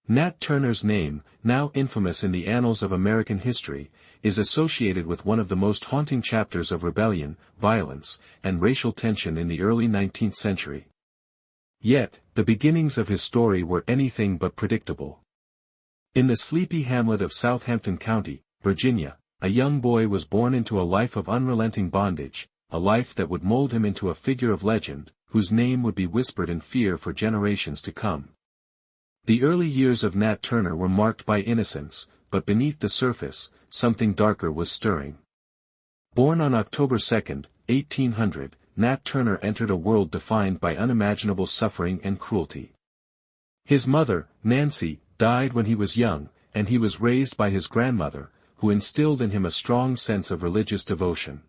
Nat Turner's name, now infamous in the annals of American history, is associated with one of the most haunting chapters of rebellion, violence, and racial tension in the early 19th century. Yet, the beginnings of his story were anything but predictable. In the sleepy hamlet of Southampton County, Virginia, a young boy was born into a life of unrelenting bondage, a life that would mold him into a figure of legend, whose name would be whispered in fear for generations to come. The early years of Nat Turner were marked by innocence, but beneath the surface, something darker was stirring. Born on October 2, 1800, Nat Turner entered a world defined by unimaginable suffering and cruelty. His mother, Nancy, died when he was young, and he was raised by his grandmother, who instilled in him a strong sense of religious devotion.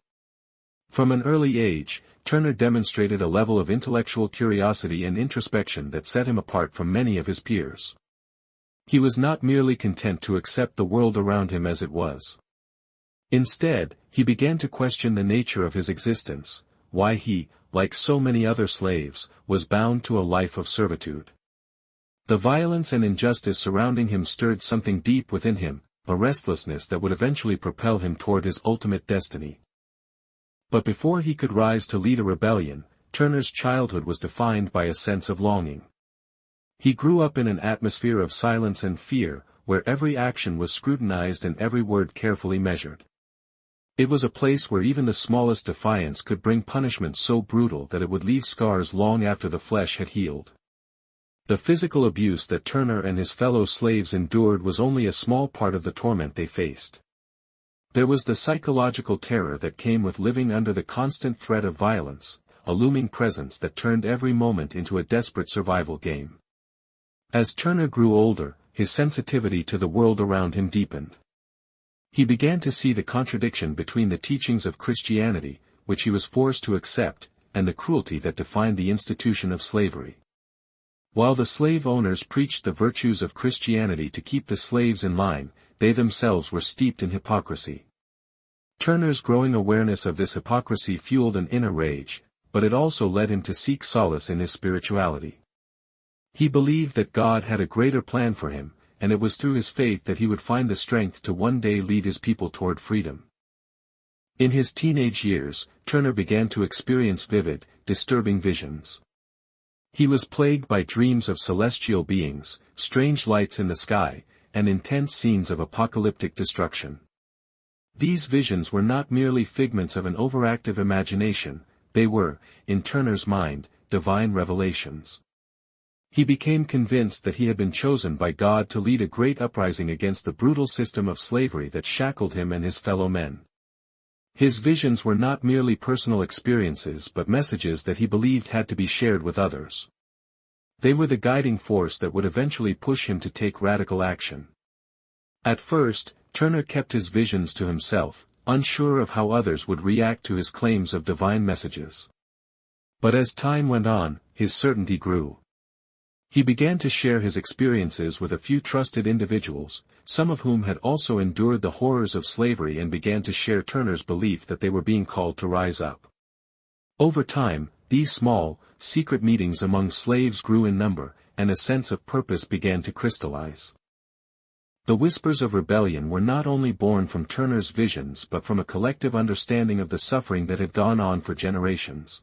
From an early age, Turner demonstrated a level of intellectual curiosity and introspection that set him apart from many of his peers. He was not merely content to accept the world around him as it was. Instead, he began to question the nature of his existence, why he, like so many other slaves, was bound to a life of servitude. The violence and injustice surrounding him stirred something deep within him, a restlessness that would eventually propel him toward his ultimate destiny. But before he could rise to lead a rebellion, Turner's childhood was defined by a sense of longing. He grew up in an atmosphere of silence and fear, where every action was scrutinized and every word carefully measured. It was a place where even the smallest defiance could bring punishment so brutal that it would leave scars long after the flesh had healed. The physical abuse that Turner and his fellow slaves endured was only a small part of the torment they faced. There was the psychological terror that came with living under the constant threat of violence, a looming presence that turned every moment into a desperate survival game. As Turner grew older, his sensitivity to the world around him deepened. He began to see the contradiction between the teachings of Christianity, which he was forced to accept, and the cruelty that defined the institution of slavery. While the slave owners preached the virtues of Christianity to keep the slaves in line, they themselves were steeped in hypocrisy. Turner's growing awareness of this hypocrisy fueled an inner rage, but it also led him to seek solace in his spirituality. He believed that God had a greater plan for him, and it was through his faith that he would find the strength to one day lead his people toward freedom. In his teenage years, Turner began to experience vivid, disturbing visions. He was plagued by dreams of celestial beings, strange lights in the sky, and intense scenes of apocalyptic destruction. These visions were not merely figments of an overactive imagination, they were, in Turner's mind, divine revelations. He became convinced that he had been chosen by God to lead a great uprising against the brutal system of slavery that shackled him and his fellow men. His visions were not merely personal experiences but messages that he believed had to be shared with others. They were the guiding force that would eventually push him to take radical action. At first, Turner kept his visions to himself, unsure of how others would react to his claims of divine messages. But as time went on, his certainty grew. He began to share his experiences with a few trusted individuals, some of whom had also endured the horrors of slavery and began to share Turner's belief that they were being called to rise up. Over time, these small, secret meetings among slaves grew in number, and a sense of purpose began to crystallize. The whispers of rebellion were not only born from Turner's visions but from a collective understanding of the suffering that had gone on for generations.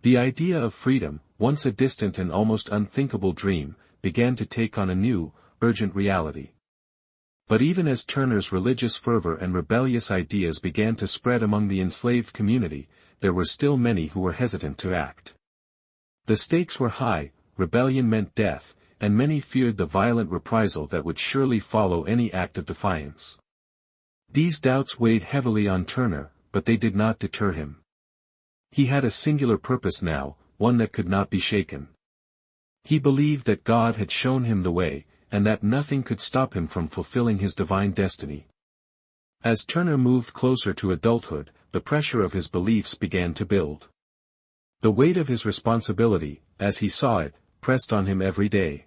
The idea of freedom, once a distant and almost unthinkable dream, began to take on a new, urgent reality. But even as Turner's religious fervor and rebellious ideas began to spread among the enslaved community, there were still many who were hesitant to act. The stakes were high, rebellion meant death, and many feared the violent reprisal that would surely follow any act of defiance. These doubts weighed heavily on Turner, but they did not deter him. He had a singular purpose now, one that could not be shaken. He believed that God had shown him the way, and that nothing could stop him from fulfilling his divine destiny. As Turner moved closer to adulthood, the pressure of his beliefs began to build. The weight of his responsibility, as he saw it, pressed on him every day.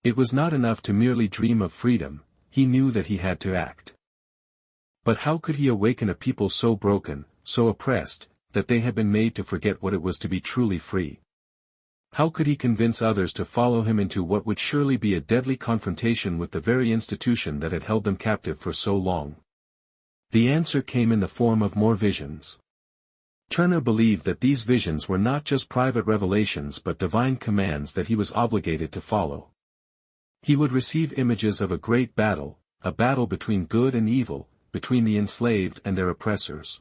It was not enough to merely dream of freedom, he knew that he had to act. But how could he awaken a people so broken, so oppressed, that they had been made to forget what it was to be truly free? How could he convince others to follow him into what would surely be a deadly confrontation with the very institution that had held them captive for so long? The answer came in the form of more visions. Turner believed that these visions were not just private revelations but divine commands that he was obligated to follow. He would receive images of a great battle, a battle between good and evil, between the enslaved and their oppressors.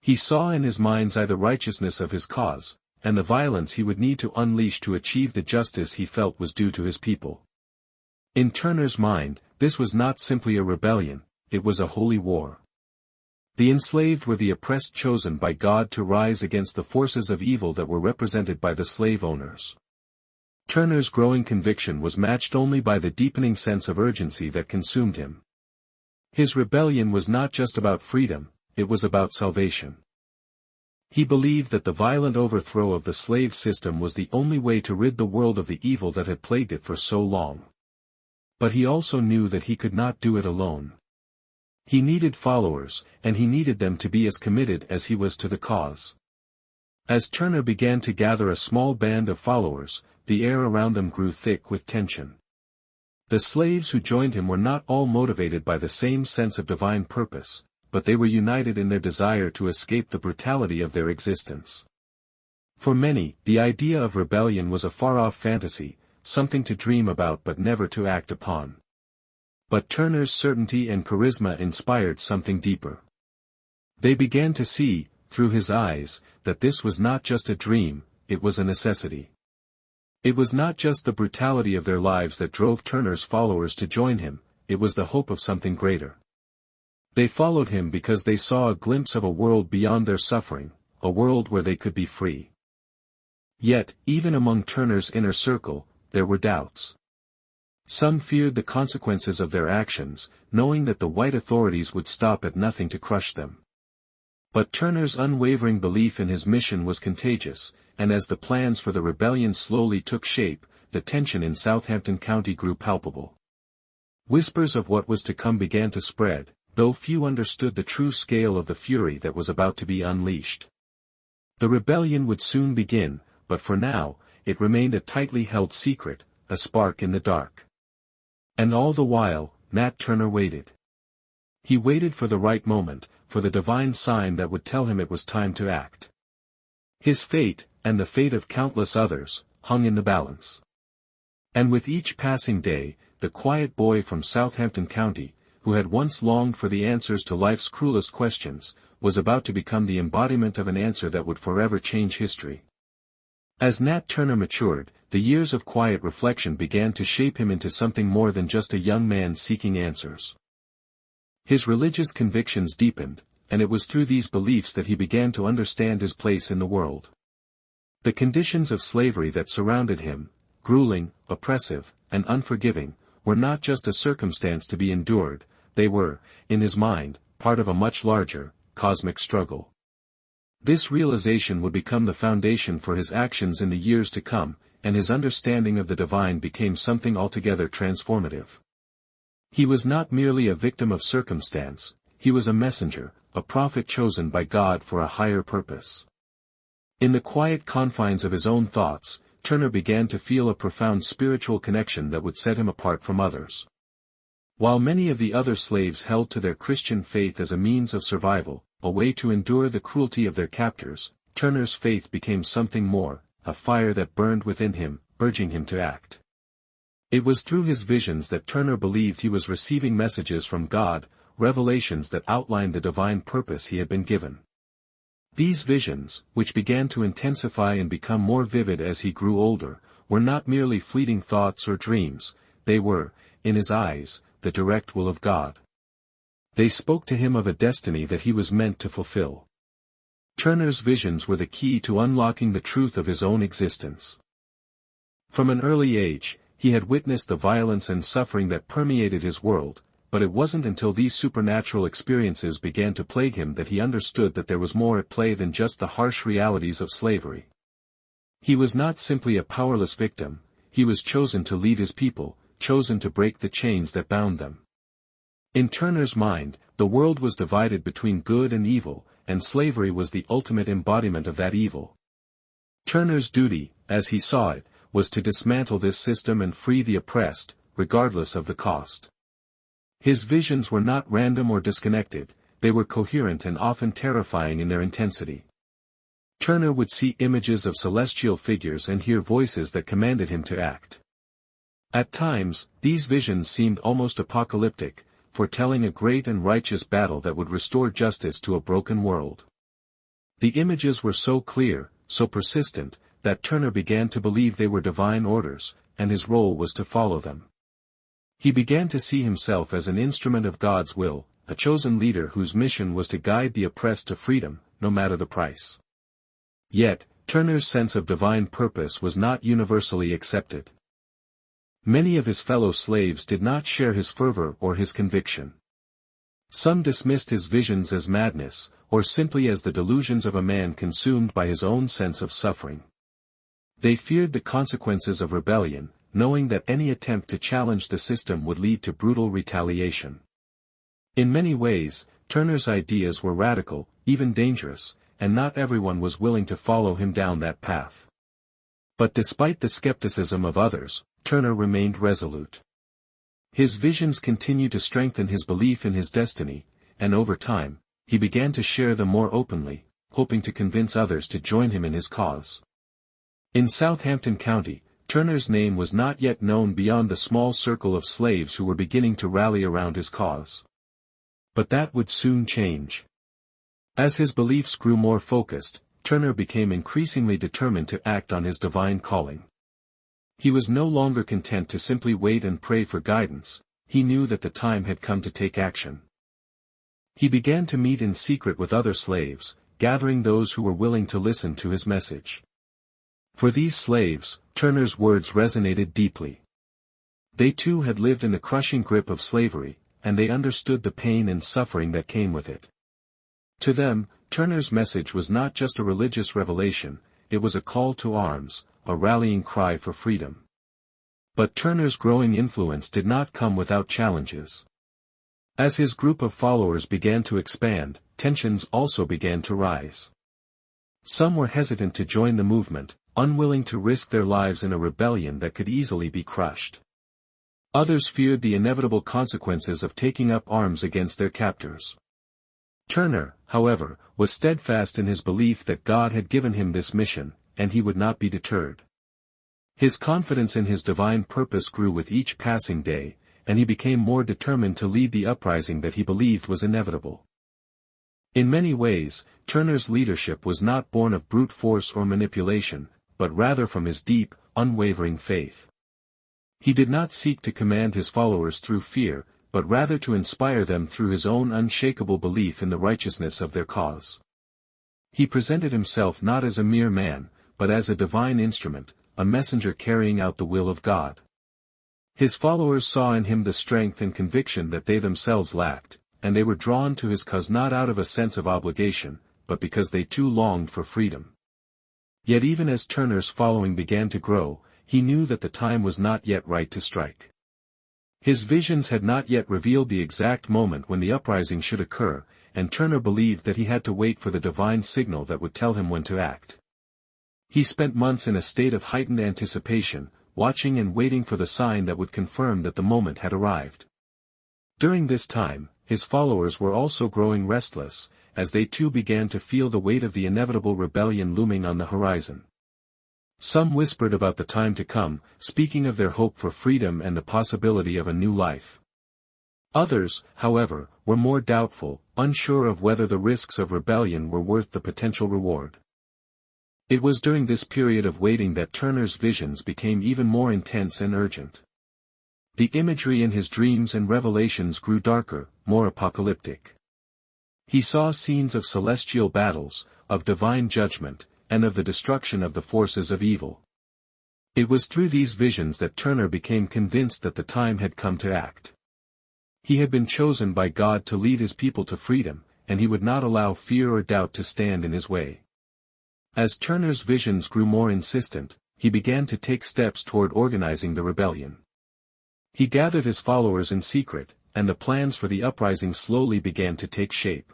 He saw in his mind's eye the righteousness of his cause, and the violence he would need to unleash to achieve the justice he felt was due to his people. In Turner's mind, this was not simply a rebellion, it was a holy war. The enslaved were the oppressed chosen by God to rise against the forces of evil that were represented by the slave owners. Turner's growing conviction was matched only by the deepening sense of urgency that consumed him. His rebellion was not just about freedom, it was about salvation. He believed that the violent overthrow of the slave system was the only way to rid the world of the evil that had plagued it for so long. But he also knew that he could not do it alone. He needed followers, and he needed them to be as committed as he was to the cause. As Turner began to gather a small band of followers, the air around them grew thick with tension. The slaves who joined him were not all motivated by the same sense of divine purpose, but they were united in their desire to escape the brutality of their existence. For many, the idea of rebellion was a far-off fantasy, something to dream about but never to act upon. But Turner's certainty and charisma inspired something deeper. They began to see, through his eyes, that this was not just a dream, it was a necessity. It was not just the brutality of their lives that drove Turner's followers to join him, it was the hope of something greater. They followed him because they saw a glimpse of a world beyond their suffering, a world where they could be free. Yet, even among Turner's inner circle, there were doubts. Some feared the consequences of their actions, knowing that the white authorities would stop at nothing to crush them. But Turner's unwavering belief in his mission was contagious, and as the plans for the rebellion slowly took shape, the tension in Southampton County grew palpable. Whispers of what was to come began to spread, though few understood the true scale of the fury that was about to be unleashed. The rebellion would soon begin, but for now, it remained a tightly held secret, a spark in the dark. And all the while, Nat Turner waited. He waited for the right moment, for the divine sign that would tell him it was time to act. His fate, and the fate of countless others, hung in the balance. And with each passing day, the quiet boy from Southampton County, who had once longed for the answers to life's cruelest questions, was about to become the embodiment of an answer that would forever change history. As Nat Turner matured, the years of quiet reflection began to shape him into something more than just a young man seeking answers. His religious convictions deepened, and it was through these beliefs that he began to understand his place in the world. The conditions of slavery that surrounded him, grueling, oppressive, and unforgiving, were not just a circumstance to be endured, they were, in his mind, part of a much larger, cosmic struggle. This realization would become the foundation for his actions in the years to come, and his understanding of the divine became something altogether transformative. He was not merely a victim of circumstance, he was a messenger, a prophet chosen by God for a higher purpose. In the quiet confines of his own thoughts, Turner began to feel a profound spiritual connection that would set him apart from others. While many of the other slaves held to their Christian faith as a means of survival, a way to endure the cruelty of their captors, Turner's faith became something more, a fire that burned within him, urging him to act. It was through his visions that Turner believed he was receiving messages from God, revelations that outlined the divine purpose he had been given. These visions, which began to intensify and become more vivid as he grew older, were not merely fleeting thoughts or dreams, they were, in his eyes, the direct will of God. They spoke to him of a destiny that he was meant to fulfill. Turner's visions were the key to unlocking the truth of his own existence. From an early age, he had witnessed the violence and suffering that permeated his world, but it wasn't until these supernatural experiences began to plague him that he understood that there was more at play than just the harsh realities of slavery. He was not simply a powerless victim, he was chosen to lead his people, chosen to break the chains that bound them. In Turner's mind, the world was divided between good and evil, and slavery was the ultimate embodiment of that evil. Turner's duty, as he saw it, was to dismantle this system and free the oppressed, regardless of the cost. His visions were not random or disconnected, they were coherent and often terrifying in their intensity. Turner would see images of celestial figures and hear voices that commanded him to act. At times, these visions seemed almost apocalyptic, foretelling a great and righteous battle that would restore justice to a broken world. The images were so clear, so persistent, that Turner began to believe they were divine orders, and his role was to follow them. He began to see himself as an instrument of God's will, a chosen leader whose mission was to guide the oppressed to freedom, no matter the price. Yet, Turner's sense of divine purpose was not universally accepted. Many of his fellow slaves did not share his fervor or his conviction. Some dismissed his visions as madness, or simply as the delusions of a man consumed by his own sense of suffering. They feared the consequences of rebellion, knowing that any attempt to challenge the system would lead to brutal retaliation. In many ways, Turner's ideas were radical, even dangerous, and not everyone was willing to follow him down that path. But despite the skepticism of others, Turner remained resolute. His visions continued to strengthen his belief in his destiny, and over time, he began to share them more openly, hoping to convince others to join him in his cause. In Southampton County, Turner's name was not yet known beyond the small circle of slaves who were beginning to rally around his cause. But that would soon change. As his beliefs grew more focused, Turner became increasingly determined to act on his divine calling. He was no longer content to simply wait and pray for guidance, he knew that the time had come to take action. He began to meet in secret with other slaves, gathering those who were willing to listen to his message. For these slaves, Turner's words resonated deeply. They too had lived in the crushing grip of slavery, and they understood the pain and suffering that came with it. To them, Turner's message was not just a religious revelation, it was a call to arms, a rallying cry for freedom. But Turner's growing influence did not come without challenges. As his group of followers began to expand, tensions also began to rise. Some were hesitant to join the movement, unwilling to risk their lives in a rebellion that could easily be crushed. Others feared the inevitable consequences of taking up arms against their captors. Turner, however, was steadfast in his belief that God had given him this mission, and he would not be deterred. His confidence in his divine purpose grew with each passing day, and he became more determined to lead the uprising that he believed was inevitable. In many ways, Turner's leadership was not born of brute force or manipulation, but rather from his deep, unwavering faith. He did not seek to command his followers through fear, but rather to inspire them through his own unshakable belief in the righteousness of their cause. He presented himself not as a mere man, but as a divine instrument, a messenger carrying out the will of God. His followers saw in him the strength and conviction that they themselves lacked, and they were drawn to his cause not out of a sense of obligation, but because they too longed for freedom. Yet even as Turner's following began to grow, he knew that the time was not yet right to strike. His visions had not yet revealed the exact moment when the uprising should occur, and Turner believed that he had to wait for the divine signal that would tell him when to act. He spent months in a state of heightened anticipation, watching and waiting for the sign that would confirm that the moment had arrived. During this time, his followers were also growing restless, as they too began to feel the weight of the inevitable rebellion looming on the horizon. Some whispered about the time to come, speaking of their hope for freedom and the possibility of a new life. Others, however, were more doubtful, unsure of whether the risks of rebellion were worth the potential reward. It was during this period of waiting that Turner's visions became even more intense and urgent. The imagery in his dreams and revelations grew darker, more apocalyptic. He saw scenes of celestial battles, of divine judgment, and of the destruction of the forces of evil. It was through these visions that Turner became convinced that the time had come to act. He had been chosen by God to lead his people to freedom, and he would not allow fear or doubt to stand in his way. As Turner's visions grew more insistent, he began to take steps toward organizing the rebellion. He gathered his followers in secret, and the plans for the uprising slowly began to take shape.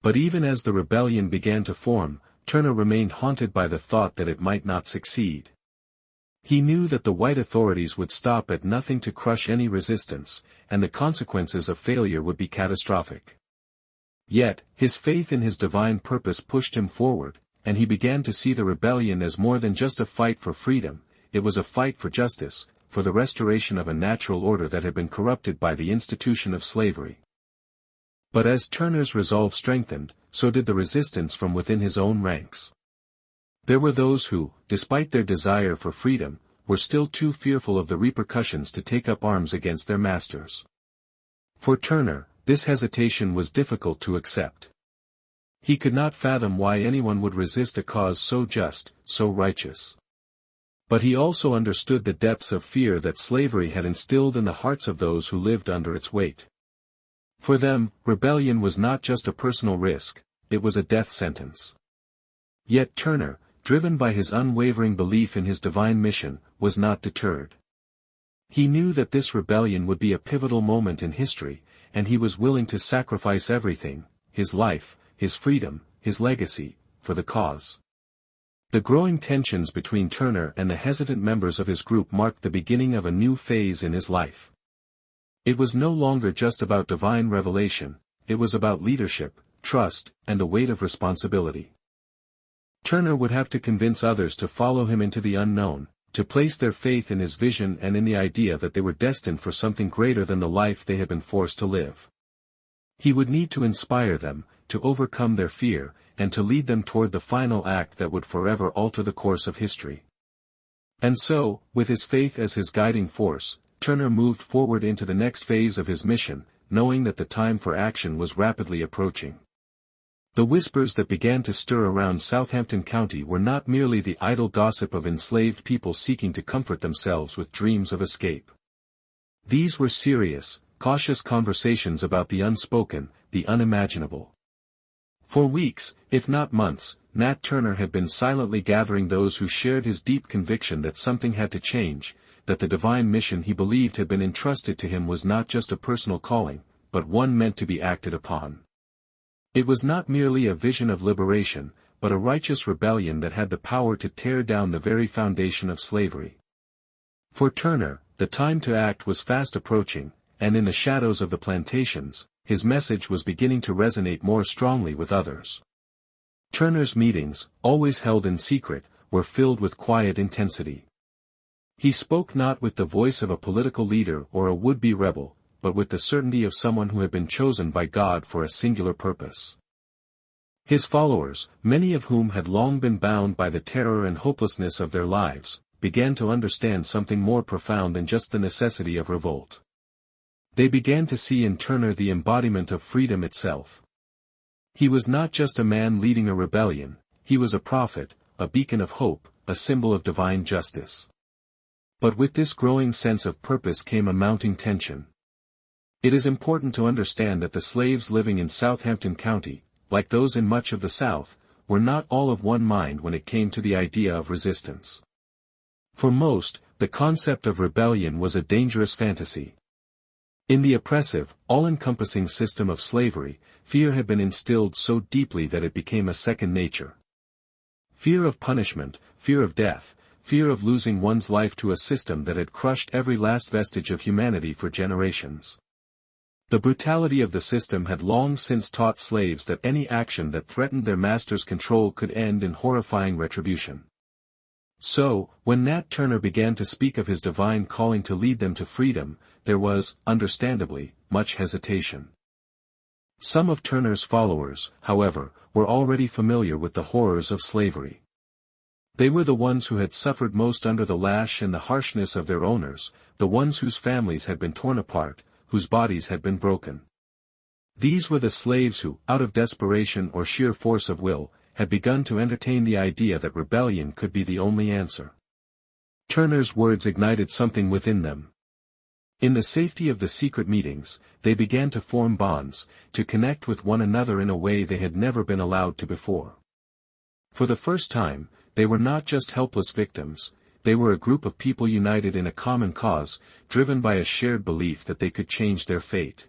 But even as the rebellion began to form, Turner remained haunted by the thought that it might not succeed. He knew that the white authorities would stop at nothing to crush any resistance, and the consequences of failure would be catastrophic. Yet, his faith in his divine purpose pushed him forward, and he began to see the rebellion as more than just a fight for freedom. It was a fight for justice, for the restoration of a natural order that had been corrupted by the institution of slavery. But as Turner's resolve strengthened, so did the resistance from within his own ranks. There were those who, despite their desire for freedom, were still too fearful of the repercussions to take up arms against their masters. For Turner, this hesitation was difficult to accept. He could not fathom why anyone would resist a cause so just, so righteous. But he also understood the depths of fear that slavery had instilled in the hearts of those who lived under its weight. For them, rebellion was not just a personal risk, it was a death sentence. Yet Turner, driven by his unwavering belief in his divine mission, was not deterred. He knew that this rebellion would be a pivotal moment in history, and he was willing to sacrifice everything, his life, his freedom, his legacy, for the cause. The growing tensions between Turner and the hesitant members of his group marked the beginning of a new phase in his life. It was no longer just about divine revelation, it was about leadership, trust, and the weight of responsibility. Turner would have to convince others to follow him into the unknown, to place their faith in his vision and in the idea that they were destined for something greater than the life they had been forced to live. He would need to inspire them, to overcome their fear, and to lead them toward the final act that would forever alter the course of history. And so, with his faith as his guiding force, Turner moved forward into the next phase of his mission, knowing that the time for action was rapidly approaching. The whispers that began to stir around Southampton County were not merely the idle gossip of enslaved people seeking to comfort themselves with dreams of escape. These were serious, cautious conversations about the unspoken, the unimaginable. For weeks, if not months, Nat Turner had been silently gathering those who shared his deep conviction that something had to change, that the divine mission he believed had been entrusted to him was not just a personal calling, but one meant to be acted upon. It was not merely a vision of liberation, but a righteous rebellion that had the power to tear down the very foundation of slavery. For Turner, the time to act was fast approaching, and in the shadows of the plantations, his message was beginning to resonate more strongly with others. Turner's meetings, always held in secret, were filled with quiet intensity. He spoke not with the voice of a political leader or a would-be rebel, but with the certainty of someone who had been chosen by God for a singular purpose. His followers, many of whom had long been bound by the terror and hopelessness of their lives, began to understand something more profound than just the necessity of revolt. They began to see in Turner the embodiment of freedom itself. He was not just a man leading a rebellion, he was a prophet, a beacon of hope, a symbol of divine justice. But with this growing sense of purpose came a mounting tension. It is important to understand that the slaves living in Southampton County, like those in much of the South, were not all of one mind when it came to the idea of resistance. For most, the concept of rebellion was a dangerous fantasy. In the oppressive, all-encompassing system of slavery, fear had been instilled so deeply that it became a second nature. Fear of punishment, fear of death, fear of losing one's life to a system that had crushed every last vestige of humanity for generations. The brutality of the system had long since taught slaves that any action that threatened their master's control could end in horrifying retribution. So, when Nat Turner began to speak of his divine calling to lead them to freedom, there was, understandably, much hesitation. Some of Turner's followers, however, were already familiar with the horrors of slavery. They were the ones who had suffered most under the lash and the harshness of their owners, the ones whose families had been torn apart, whose bodies had been broken. These were the slaves who, out of desperation or sheer force of will, had begun to entertain the idea that rebellion could be the only answer. Turner's words ignited something within them. In the safety of the secret meetings, they began to form bonds, to connect with one another in a way they had never been allowed to before. For the first time, they were not just helpless victims, they were a group of people united in a common cause, driven by a shared belief that they could change their fate.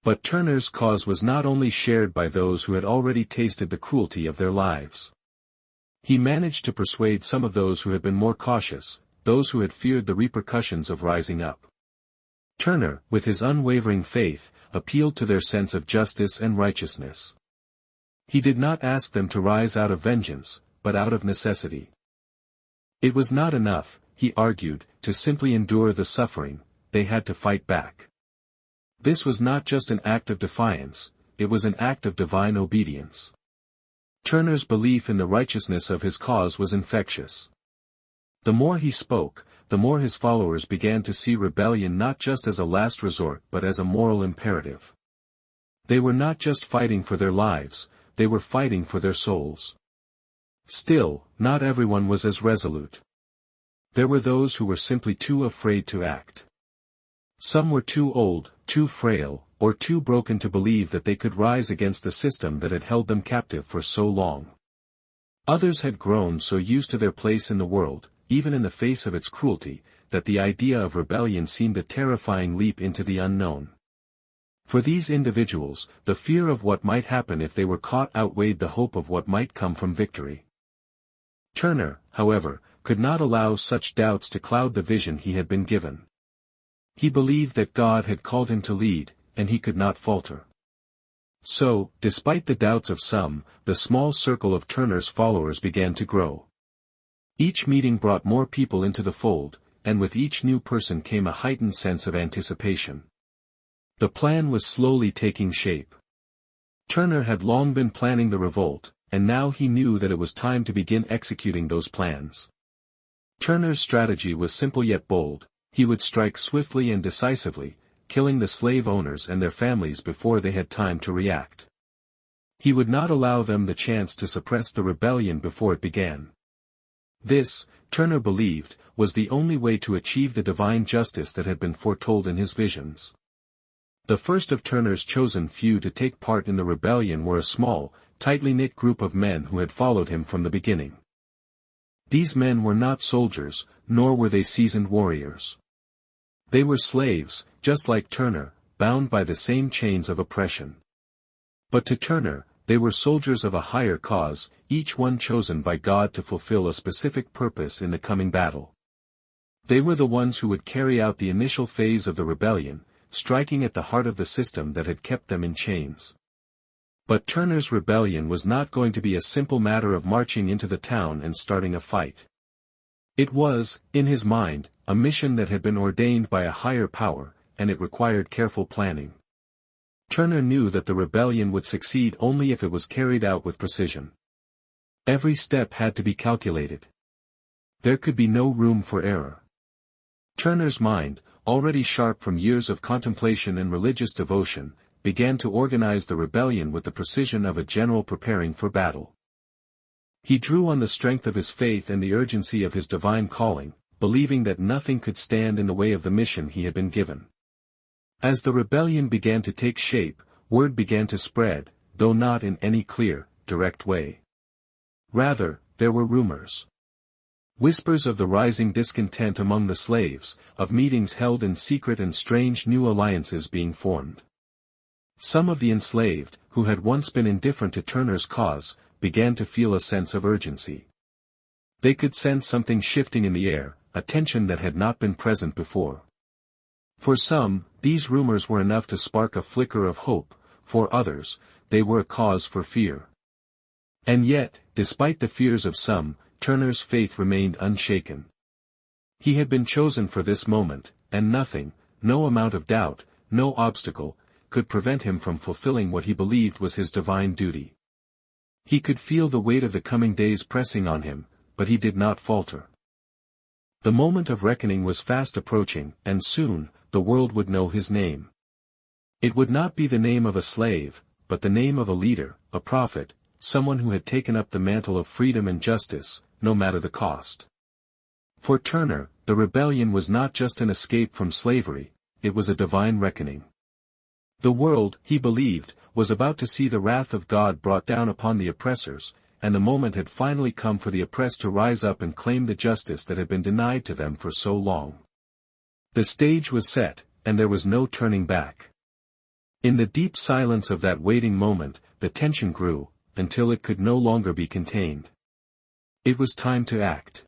But Turner's cause was not only shared by those who had already tasted the cruelty of their lives. He managed to persuade some of those who had been more cautious, those who had feared the repercussions of rising up. Turner, with his unwavering faith, appealed to their sense of justice and righteousness. He did not ask them to rise out of vengeance, but out of necessity. It was not enough, he argued, to simply endure the suffering, they had to fight back. This was not just an act of defiance, it was an act of divine obedience. Turner's belief in the righteousness of his cause was infectious. The more he spoke, the more his followers began to see rebellion not just as a last resort but as a moral imperative. They were not just fighting for their lives, they were fighting for their souls. Still, not everyone was as resolute. There were those who were simply too afraid to act. Some were too old, too frail, or too broken to believe that they could rise against the system that had held them captive for so long. Others had grown so used to their place in the world, even in the face of its cruelty, that the idea of rebellion seemed a terrifying leap into the unknown. For these individuals, the fear of what might happen if they were caught outweighed the hope of what might come from victory. Turner, however, could not allow such doubts to cloud the vision he had been given. He believed that God had called him to lead, and he could not falter. So, despite the doubts of some, the small circle of Turner's followers began to grow. Each meeting brought more people into the fold, and with each new person came a heightened sense of anticipation. The plan was slowly taking shape. Turner had long been planning the revolt, and now he knew that it was time to begin executing those plans. Turner's strategy was simple yet bold. He would strike swiftly and decisively, killing the slave owners and their families before they had time to react. He would not allow them the chance to suppress the rebellion before it began. This, Turner believed, was the only way to achieve the divine justice that had been foretold in his visions. The first of Turner's chosen few to take part in the rebellion were a small, tightly knit group of men who had followed him from the beginning. These men were not soldiers, nor were they seasoned warriors. They were slaves, just like Turner, bound by the same chains of oppression. But to Turner, they were soldiers of a higher cause, each one chosen by God to fulfill a specific purpose in the coming battle. They were the ones who would carry out the initial phase of the rebellion, striking at the heart of the system that had kept them in chains. But Turner's rebellion was not going to be a simple matter of marching into the town and starting a fight. It was, in his mind, a mission that had been ordained by a higher power, and it required careful planning. Turner knew that the rebellion would succeed only if it was carried out with precision. Every step had to be calculated. There could be no room for error. Turner's mind, already sharp from years of contemplation and religious devotion, began to organize the rebellion with the precision of a general preparing for battle. He drew on the strength of his faith and the urgency of his divine calling, believing that nothing could stand in the way of the mission he had been given. As the rebellion began to take shape, word began to spread, though not in any clear, direct way. Rather, there were rumors. Whispers of the rising discontent among the slaves, of meetings held in secret and strange new alliances being formed. Some of the enslaved, who had once been indifferent to Turner's cause, began to feel a sense of urgency. They could sense something shifting in the air, a tension that had not been present before. For some, these rumors were enough to spark a flicker of hope, for others, they were a cause for fear. And yet, despite the fears of some, Turner's faith remained unshaken. He had been chosen for this moment, and nothing, no amount of doubt, no obstacle, could prevent him from fulfilling what he believed was his divine duty. He could feel the weight of the coming days pressing on him, but he did not falter. The moment of reckoning was fast approaching, and soon, the world would know his name. It would not be the name of a slave, but the name of a leader, a prophet, someone who had taken up the mantle of freedom and justice, no matter the cost. For Turner, the rebellion was not just an escape from slavery, it was a divine reckoning. The world, he believed, was about to see the wrath of God brought down upon the oppressors, and the moment had finally come for the oppressed to rise up and claim the justice that had been denied to them for so long. The stage was set, and there was no turning back. In the deep silence of that waiting moment, the tension grew, until it could no longer be contained. It was time to act.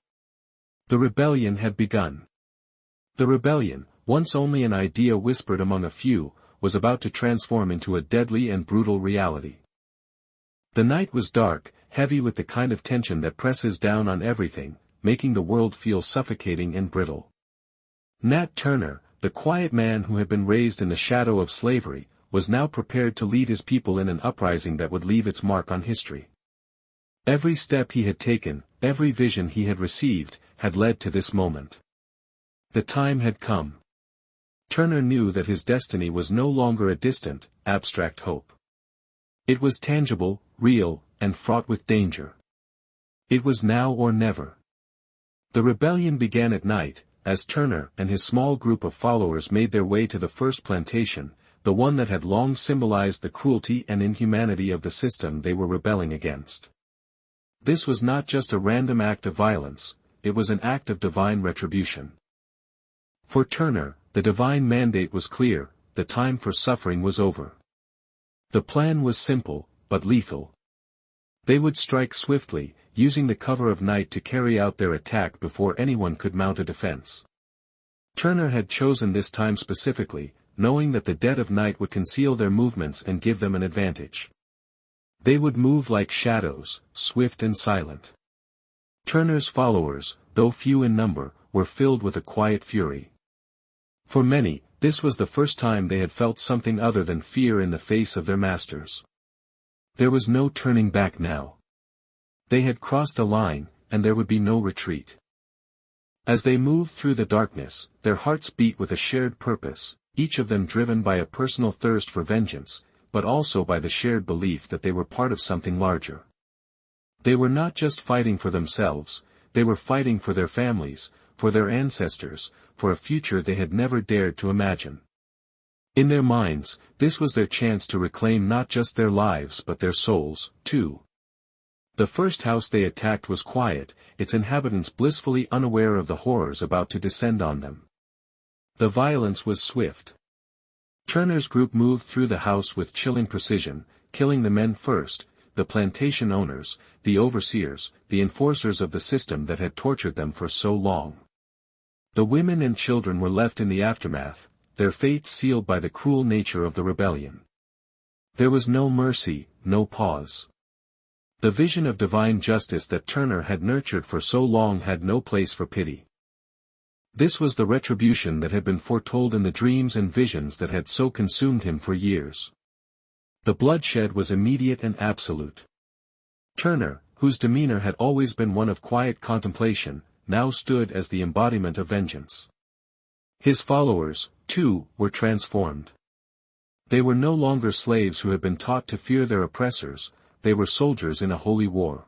The rebellion had begun. The rebellion, once only an idea whispered among a few, was about to transform into a deadly and brutal reality. The night was dark, heavy with the kind of tension that presses down on everything, making the world feel suffocating and brittle. Nat Turner, the quiet man who had been raised in the shadow of slavery, was now prepared to lead his people in an uprising that would leave its mark on history. Every step he had taken, every vision he had received, had led to this moment. The time had come. Turner knew that his destiny was no longer a distant, abstract hope. It was tangible, real, and fraught with danger. It was now or never. The rebellion began at night, as Turner and his small group of followers made their way to the first plantation, the one that had long symbolized the cruelty and inhumanity of the system they were rebelling against. This was not just a random act of violence, it was an act of divine retribution. For Turner, the divine mandate was clear, the time for suffering was over. The plan was simple, but lethal. They would strike swiftly, using the cover of night to carry out their attack before anyone could mount a defense. Turner had chosen this time specifically, knowing that the dead of night would conceal their movements and give them an advantage. They would move like shadows, swift and silent. Turner's followers, though few in number, were filled with a quiet fury. For many, this was the first time they had felt something other than fear in the face of their masters. There was no turning back now. They had crossed a line, and there would be no retreat. As they moved through the darkness, their hearts beat with a shared purpose, each of them driven by a personal thirst for vengeance, but also by the shared belief that they were part of something larger. They were not just fighting for themselves, they were fighting for their families, for their ancestors, for a future they had never dared to imagine. In their minds, this was their chance to reclaim not just their lives but their souls, too. The first house they attacked was quiet, its inhabitants blissfully unaware of the horrors about to descend on them. The violence was swift. Turner's group moved through the house with chilling precision, killing the men first, the plantation owners, the overseers, the enforcers of the system that had tortured them for so long. The women and children were left in the aftermath, their fates sealed by the cruel nature of the rebellion. There was no mercy, no pause. The vision of divine justice that Turner had nurtured for so long had no place for pity. This was the retribution that had been foretold in the dreams and visions that had so consumed him for years. The bloodshed was immediate and absolute. Turner, whose demeanor had always been one of quiet contemplation, now stood as the embodiment of vengeance. His followers, too, were transformed. They were no longer slaves who had been taught to fear their oppressors, they were soldiers in a holy war.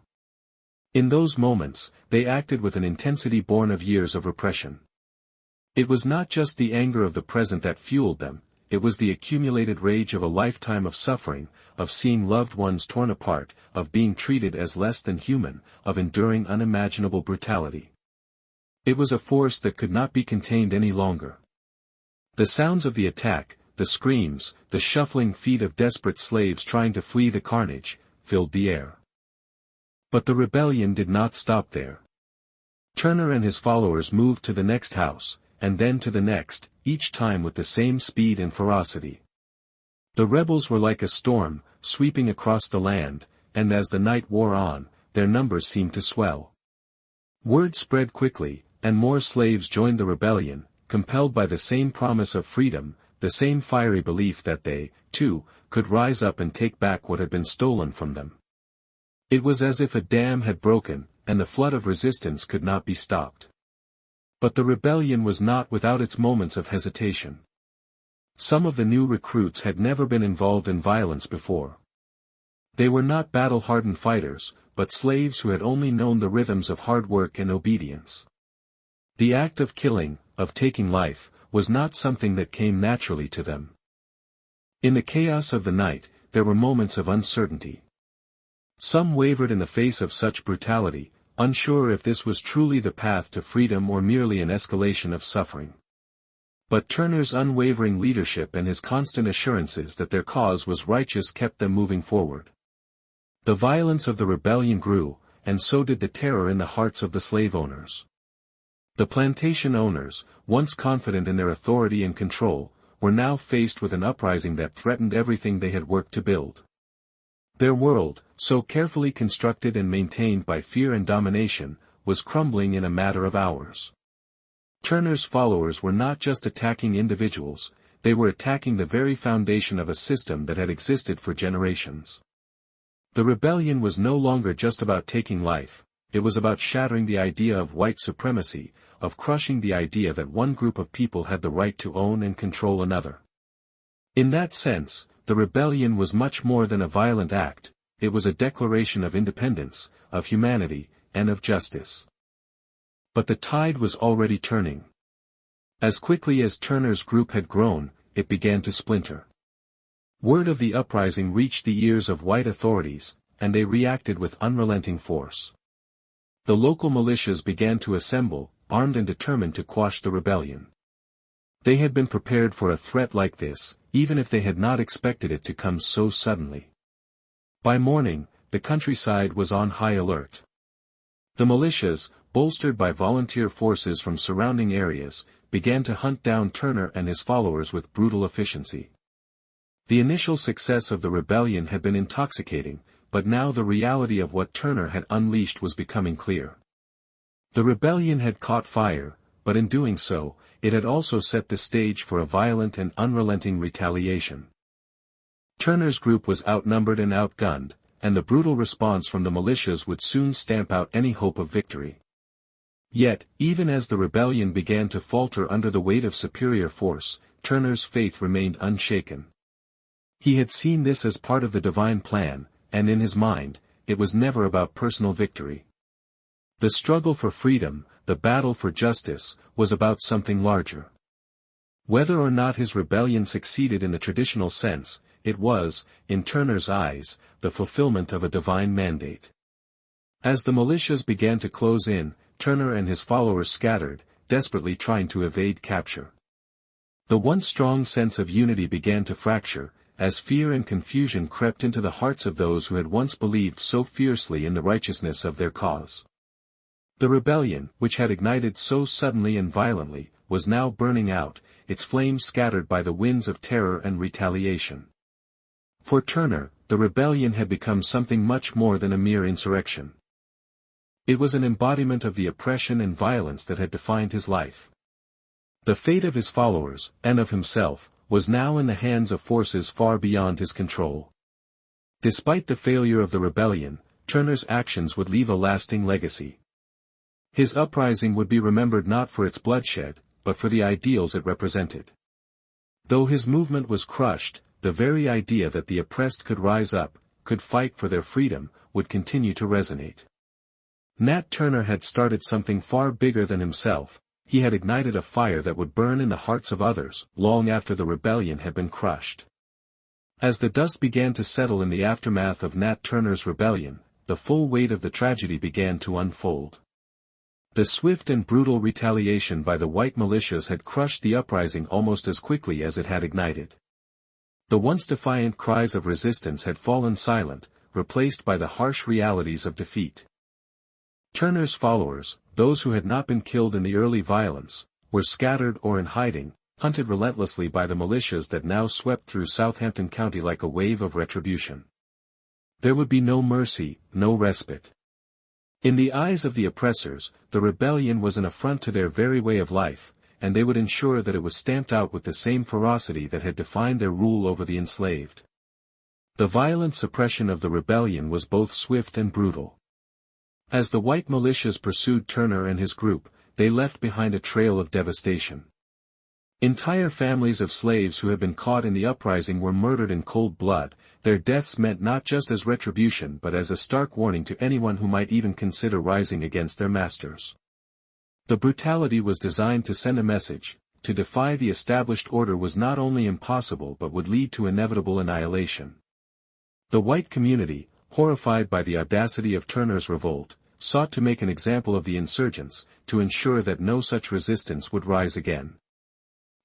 In those moments, they acted with an intensity born of years of repression. It was not just the anger of the present that fueled them, it was the accumulated rage of a lifetime of suffering, of seeing loved ones torn apart, of being treated as less than human, of enduring unimaginable brutality. It was a force that could not be contained any longer. The sounds of the attack, the screams, the shuffling feet of desperate slaves trying to flee the carnage, filled the air. But the rebellion did not stop there. Turner and his followers moved to the next house, and then to the next, each time with the same speed and ferocity. The rebels were like a storm, sweeping across the land, and as the night wore on, their numbers seemed to swell. Word spread quickly, and more slaves joined the rebellion, compelled by the same promise of freedom, the same fiery belief that they, too, could rise up and take back what had been stolen from them. It was as if a dam had broken, and the flood of resistance could not be stopped. But the rebellion was not without its moments of hesitation. Some of the new recruits had never been involved in violence before. They were not battle-hardened fighters, but slaves who had only known the rhythms of hard work and obedience. The act of killing, of taking life, was not something that came naturally to them. In the chaos of the night, there were moments of uncertainty. Some wavered in the face of such brutality, unsure if this was truly the path to freedom or merely an escalation of suffering. But Turner's unwavering leadership and his constant assurances that their cause was righteous kept them moving forward. The violence of the rebellion grew, and so did the terror in the hearts of the slave owners. The plantation owners, once confident in their authority and control, were now faced with an uprising that threatened everything they had worked to build. Their world, so carefully constructed and maintained by fear and domination, was crumbling in a matter of hours. Turner's followers were not just attacking individuals, they were attacking the very foundation of a system that had existed for generations. The rebellion was no longer just about taking life, it was about shattering the idea of white supremacy, of crushing the idea that one group of people had the right to own and control another. In that sense, the rebellion was much more than a violent act, it was a declaration of independence, of humanity, and of justice. But the tide was already turning. As quickly as Turner's group had grown, it began to splinter. Word of the uprising reached the ears of white authorities, and they reacted with unrelenting force. The local militias began to assemble, armed and determined to quash the rebellion. They had been prepared for a threat like this, even if they had not expected it to come so suddenly. By morning, the countryside was on high alert. The militias, bolstered by volunteer forces from surrounding areas, began to hunt down Turner and his followers with brutal efficiency. The initial success of the rebellion had been intoxicating, but now the reality of what Turner had unleashed was becoming clear. The rebellion had caught fire, but in doing so, it had also set the stage for a violent and unrelenting retaliation. Turner's group was outnumbered and outgunned, and the brutal response from the militias would soon stamp out any hope of victory. Yet, even as the rebellion began to falter under the weight of superior force, Turner's faith remained unshaken. He had seen this as part of the divine plan, and in his mind, it was never about personal victory. The struggle for freedom, the battle for justice, was about something larger. Whether or not his rebellion succeeded in the traditional sense, it was, in Turner's eyes, the fulfillment of a divine mandate. As the militias began to close in, Turner and his followers scattered, desperately trying to evade capture. The once strong sense of unity began to fracture, as fear and confusion crept into the hearts of those who had once believed so fiercely in the righteousness of their cause. The rebellion, which had ignited so suddenly and violently, was now burning out, its flames scattered by the winds of terror and retaliation. For Turner, the rebellion had become something much more than a mere insurrection. It was an embodiment of the oppression and violence that had defined his life. The fate of his followers, and of himself, was now in the hands of forces far beyond his control. Despite the failure of the rebellion, Turner's actions would leave a lasting legacy. His uprising would be remembered not for its bloodshed, but for the ideals it represented. Though his movement was crushed, the very idea that the oppressed could rise up, could fight for their freedom, would continue to resonate. Nat Turner had started something far bigger than himself, he had ignited a fire that would burn in the hearts of others, long after the rebellion had been crushed. As the dust began to settle in the aftermath of Nat Turner's rebellion, the full weight of the tragedy began to unfold. The swift and brutal retaliation by the white militias had crushed the uprising almost as quickly as it had ignited. The once defiant cries of resistance had fallen silent, replaced by the harsh realities of defeat. Turner's followers, those who had not been killed in the early violence, were scattered or in hiding, hunted relentlessly by the militias that now swept through Southampton County like a wave of retribution. There would be no mercy, no respite. In the eyes of the oppressors, the rebellion was an affront to their very way of life, and they would ensure that it was stamped out with the same ferocity that had defined their rule over the enslaved. The violent suppression of the rebellion was both swift and brutal. As the white militias pursued Turner and his group, they left behind a trail of devastation. Entire families of slaves who had been caught in the uprising were murdered in cold blood, their deaths meant not just as retribution but as a stark warning to anyone who might even consider rising against their masters. The brutality was designed to send a message: to defy the established order was not only impossible but would lead to inevitable annihilation. The white community, horrified by the audacity of Turner's revolt, sought to make an example of the insurgents, to ensure that no such resistance would rise again.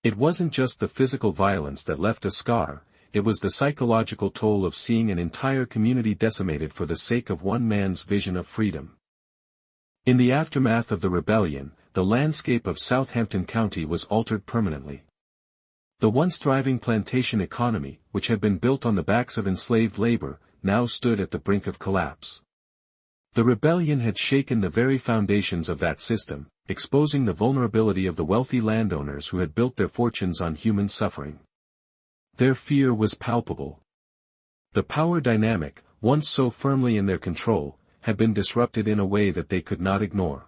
It wasn't just the physical violence that left a scar, it was the psychological toll of seeing an entire community decimated for the sake of one man's vision of freedom. In the aftermath of the rebellion, the landscape of Southampton County was altered permanently. The once thriving plantation economy, which had been built on the backs of enslaved labor, now stood at the brink of collapse. The rebellion had shaken the very foundations of that system, exposing the vulnerability of the wealthy landowners who had built their fortunes on human suffering. Their fear was palpable. The power dynamic, once so firmly in their control, had been disrupted in a way that they could not ignore.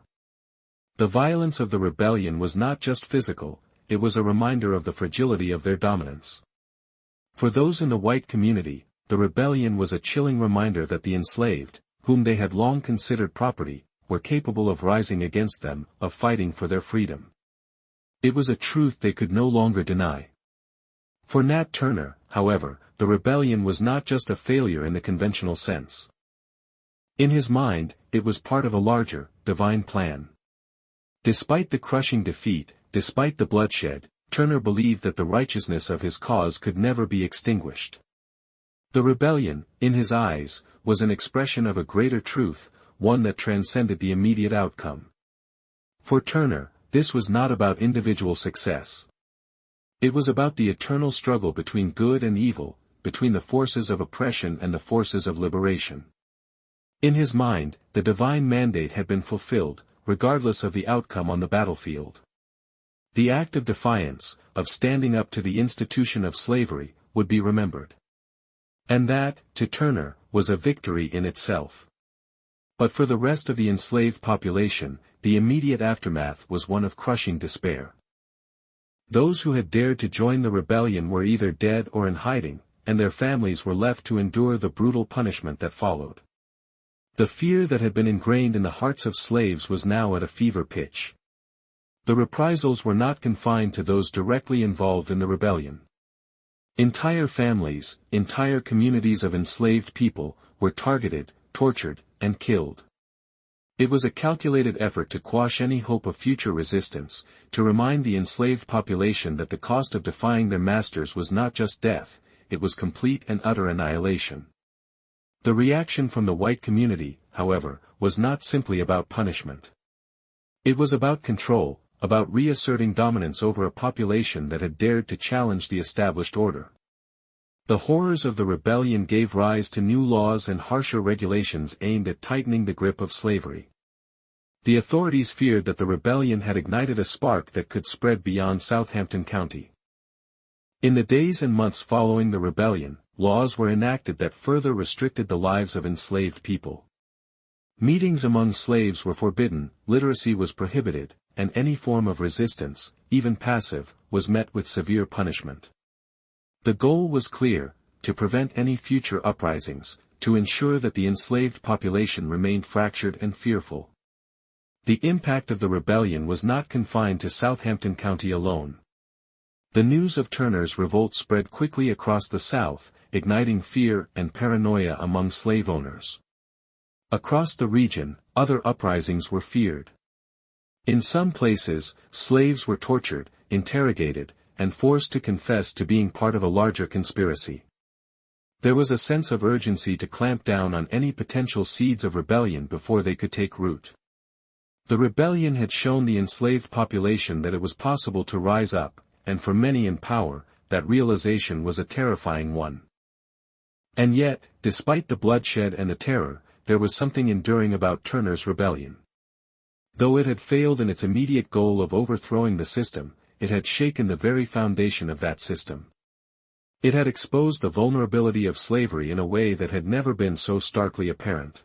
The violence of the rebellion was not just physical, it was a reminder of the fragility of their dominance. For those in the white community, the rebellion was a chilling reminder that the enslaved, whom they had long considered property, were capable of rising against them, of fighting for their freedom. It was a truth they could no longer deny. For Nat Turner, however, the rebellion was not just a failure in the conventional sense. In his mind, it was part of a larger, divine plan. Despite the crushing defeat, despite the bloodshed, Turner believed that the righteousness of his cause could never be extinguished. The rebellion, in his eyes, was an expression of a greater truth, one that transcended the immediate outcome. For Turner, this was not about individual success. It was about the eternal struggle between good and evil, between the forces of oppression and the forces of liberation. In his mind, the divine mandate had been fulfilled, regardless of the outcome on the battlefield. The act of defiance, of standing up to the institution of slavery, would be remembered. And that, to Turner, was a victory in itself. But for the rest of the enslaved population, the immediate aftermath was one of crushing despair. Those who had dared to join the rebellion were either dead or in hiding, and their families were left to endure the brutal punishment that followed. The fear that had been ingrained in the hearts of slaves was now at a fever pitch. The reprisals were not confined to those directly involved in the rebellion. Entire families, entire communities of enslaved people, were targeted, tortured, and killed. It was a calculated effort to quash any hope of future resistance, to remind the enslaved population that the cost of defying their masters was not just death, it was complete and utter annihilation. The reaction from the white community, however, was not simply about punishment. It was about control, about reasserting dominance over a population that had dared to challenge the established order. The horrors of the rebellion gave rise to new laws and harsher regulations aimed at tightening the grip of slavery. The authorities feared that the rebellion had ignited a spark that could spread beyond Southampton County. In the days and months following the rebellion, laws were enacted that further restricted the lives of enslaved people. Meetings among slaves were forbidden, literacy was prohibited, and any form of resistance, even passive, was met with severe punishment. The goal was clear: to prevent any future uprisings, to ensure that the enslaved population remained fractured and fearful. The impact of the rebellion was not confined to Southampton County alone. The news of Turner's revolt spread quickly across the South, igniting fear and paranoia among slave owners. Across the region, other uprisings were feared. In some places, slaves were tortured, interrogated, and forced to confess to being part of a larger conspiracy. There was a sense of urgency to clamp down on any potential seeds of rebellion before they could take root. The rebellion had shown the enslaved population that it was possible to rise up, and for many in power, that realization was a terrifying one. And yet, despite the bloodshed and the terror, there was something enduring about Turner's rebellion. Though it had failed in its immediate goal of overthrowing the system, it had shaken the very foundation of that system. It had exposed the vulnerability of slavery in a way that had never been so starkly apparent.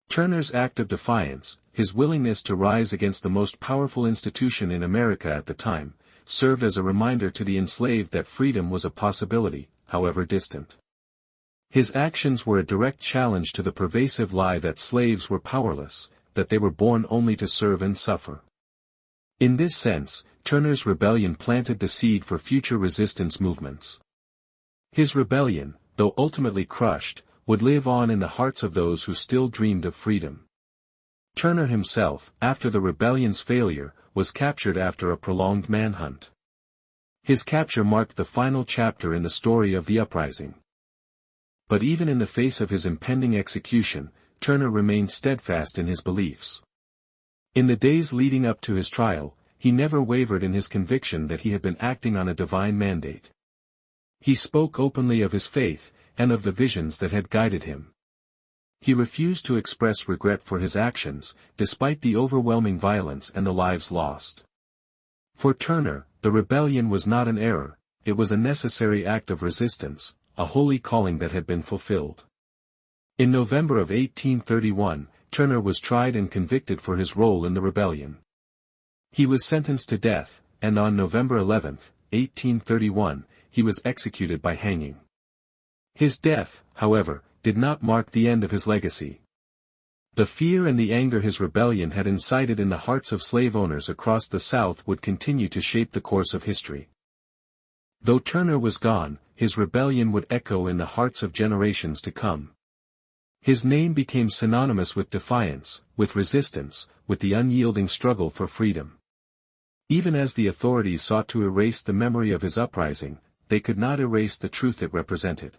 Turner's act of defiance, his willingness to rise against the most powerful institution in America at the time, served as a reminder to the enslaved that freedom was a possibility, however distant. His actions were a direct challenge to the pervasive lie that slaves were powerless, that they were born only to serve and suffer. In this sense, Turner's rebellion planted the seed for future resistance movements. His rebellion, though ultimately crushed, would live on in the hearts of those who still dreamed of freedom. Turner himself, after the rebellion's failure, was captured after a prolonged manhunt. His capture marked the final chapter in the story of the uprising. But even in the face of his impending execution, Turner remained steadfast in his beliefs. In the days leading up to his trial, he never wavered in his conviction that he had been acting on a divine mandate. He spoke openly of his faith, and of the visions that had guided him. He refused to express regret for his actions, despite the overwhelming violence and the lives lost. For Turner, the rebellion was not an error, it was a necessary act of resistance, a holy calling that had been fulfilled. In November of 1831, Turner was tried and convicted for his role in the rebellion. He was sentenced to death, and on November 11, 1831, he was executed by hanging. His death, however, did not mark the end of his legacy. The fear and the anger his rebellion had incited in the hearts of slave owners across the South would continue to shape the course of history. Though Turner was gone, his rebellion would echo in the hearts of generations to come. His name became synonymous with defiance, with resistance, with the unyielding struggle for freedom. Even as the authorities sought to erase the memory of his uprising, they could not erase the truth it represented.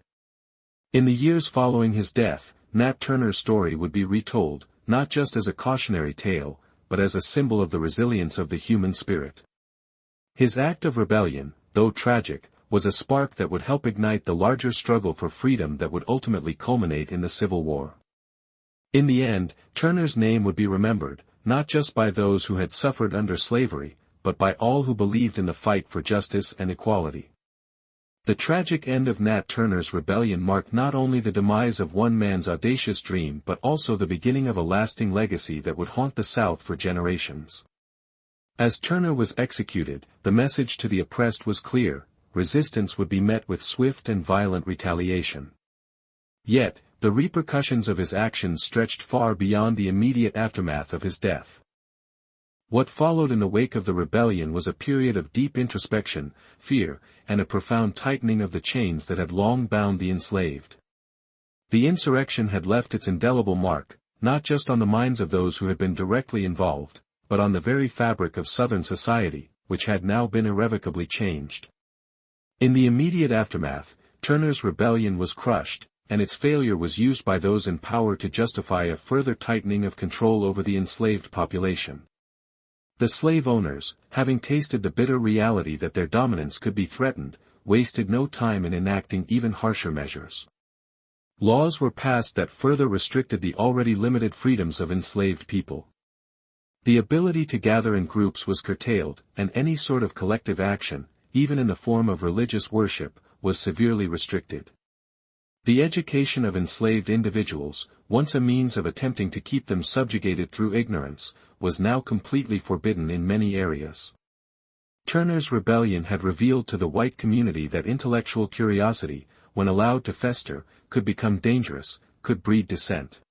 In the years following his death, Nat Turner's story would be retold, not just as a cautionary tale, but as a symbol of the resilience of the human spirit. His act of rebellion, though tragic, was a spark that would help ignite the larger struggle for freedom that would ultimately culminate in the Civil War. In the end, Turner's name would be remembered, not just by those who had suffered under slavery, but by all who believed in the fight for justice and equality. The tragic end of Nat Turner's rebellion marked not only the demise of one man's audacious dream but also the beginning of a lasting legacy that would haunt the South for generations. As Turner was executed, the message to the oppressed was clear: resistance would be met with swift and violent retaliation. Yet, the repercussions of his actions stretched far beyond the immediate aftermath of his death. What followed in the wake of the rebellion was a period of deep introspection, fear, and a profound tightening of the chains that had long bound the enslaved. The insurrection had left its indelible mark, not just on the minds of those who had been directly involved, but on the very fabric of Southern society, which had now been irrevocably changed. In the immediate aftermath, Turner's rebellion was crushed, and its failure was used by those in power to justify a further tightening of control over the enslaved population. The slave owners, having tasted the bitter reality that their dominance could be threatened, wasted no time in enacting even harsher measures. Laws were passed that further restricted the already limited freedoms of enslaved people. The ability to gather in groups was curtailed, and any sort of collective action, even in the form of religious worship, was severely restricted. The education of enslaved individuals, once a means of attempting to keep them subjugated through ignorance, was now completely forbidden in many areas. Turner's rebellion had revealed to the white community that intellectual curiosity, when allowed to fester, could become dangerous, could breed dissent.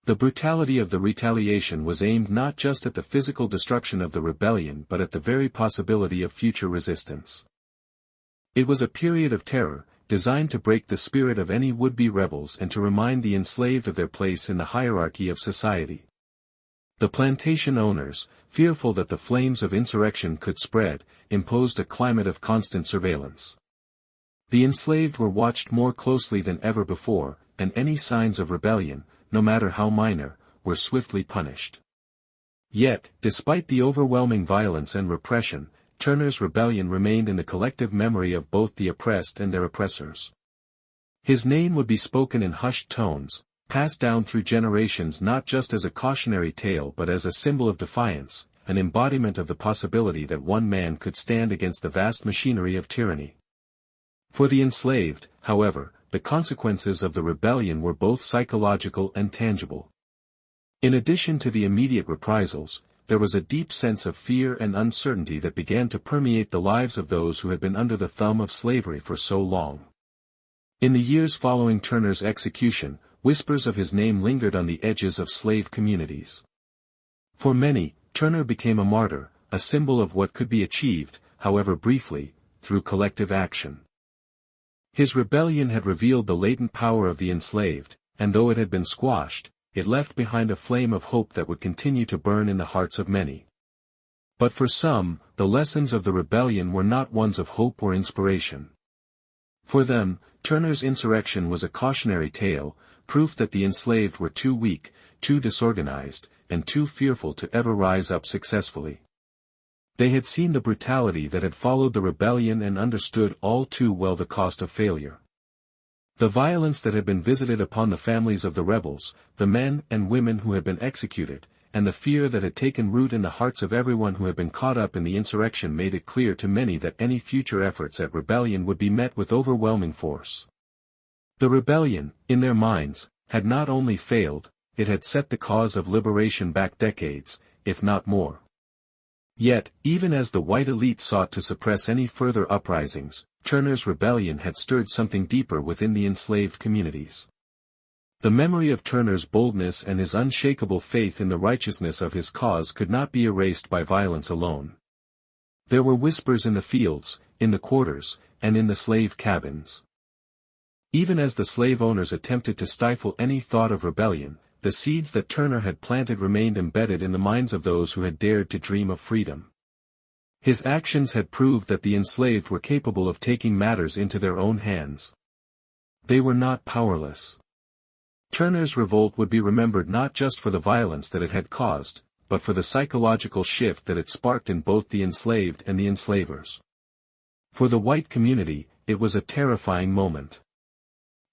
The brutality of the retaliation was aimed not just at the physical destruction of the rebellion but at the very possibility of future resistance. It was a period of terror, designed to break the spirit of any would-be rebels and to remind the enslaved of their place in the hierarchy of society. The plantation owners, fearful that the flames of insurrection could spread, imposed a climate of constant surveillance. The enslaved were watched more closely than ever before, and any signs of rebellion, no matter how minor, were swiftly punished. Yet, despite the overwhelming violence and repression, Turner's rebellion remained in the collective memory of both the oppressed and their oppressors. His name would be spoken in hushed tones, passed down through generations not just as a cautionary tale but as a symbol of defiance, an embodiment of the possibility that one man could stand against the vast machinery of tyranny. For the enslaved, however, the consequences of the rebellion were both psychological and tangible. In addition to the immediate reprisals, there was a deep sense of fear and uncertainty that began to permeate the lives of those who had been under the thumb of slavery for so long. In the years following Turner's execution, whispers of his name lingered on the edges of slave communities. For many, Turner became a martyr, a symbol of what could be achieved, however briefly, through collective action. His rebellion had revealed the latent power of the enslaved, and though it had been squashed, it left behind a flame of hope that would continue to burn in the hearts of many. But for some, the lessons of the rebellion were not ones of hope or inspiration. For them, Turner's insurrection was a cautionary tale, proof that the enslaved were too weak, too disorganized, and too fearful to ever rise up successfully. They had seen the brutality that had followed the rebellion and understood all too well the cost of failure. The violence that had been visited upon the families of the rebels, the men and women who had been executed, and the fear that had taken root in the hearts of everyone who had been caught up in the insurrection made it clear to many that any future efforts at rebellion would be met with overwhelming force. The rebellion, in their minds, had not only failed, it had set the cause of liberation back decades, if not more. Yet, even as the white elite sought to suppress any further uprisings, Turner's rebellion had stirred something deeper within the enslaved communities. The memory of Turner's boldness and his unshakable faith in the righteousness of his cause could not be erased by violence alone. There were whispers in the fields, in the quarters, and in the slave cabins. Even as the slave owners attempted to stifle any thought of rebellion, the seeds that Turner had planted remained embedded in the minds of those who had dared to dream of freedom. His actions had proved that the enslaved were capable of taking matters into their own hands. They were not powerless. Turner's revolt would be remembered not just for the violence that it had caused, but for the psychological shift that it sparked in both the enslaved and the enslavers. For the white community, it was a terrifying moment.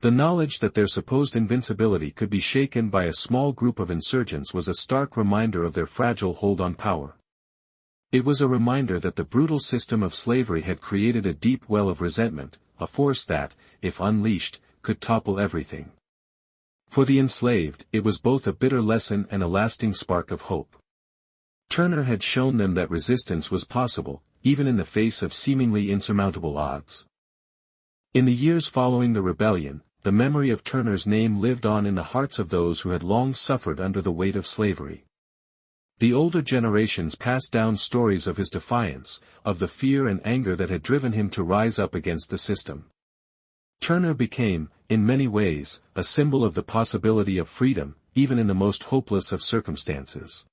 The knowledge that their supposed invincibility could be shaken by a small group of insurgents was a stark reminder of their fragile hold on power. It was a reminder that the brutal system of slavery had created a deep well of resentment, a force that, if unleashed, could topple everything. For the enslaved, it was both a bitter lesson and a lasting spark of hope. Turner had shown them that resistance was possible, even in the face of seemingly insurmountable odds. In the years following the rebellion, the memory of Turner's name lived on in the hearts of those who had long suffered under the weight of slavery. The older generations passed down stories of his defiance, of the fear and anger that had driven him to rise up against the system. Turner became, in many ways, a symbol of the possibility of freedom, even in the most hopeless of circumstances.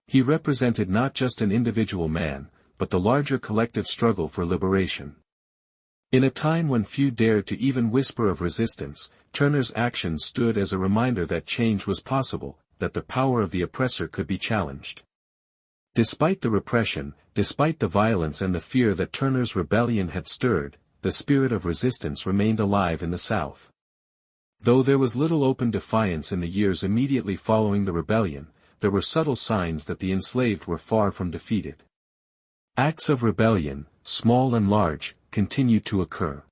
He represented not just an individual man, but the larger collective struggle for liberation. In a time when few dared to even whisper of resistance, Turner's actions stood as a reminder that change was possible, that the power of the oppressor could be challenged. Despite the repression, despite the violence and the fear that Turner's rebellion had stirred, the spirit of resistance remained alive in the South. Though there was little open defiance in the years immediately following the rebellion, there were subtle signs that the enslaved were far from defeated. Acts of rebellion, small and large, continued to occur.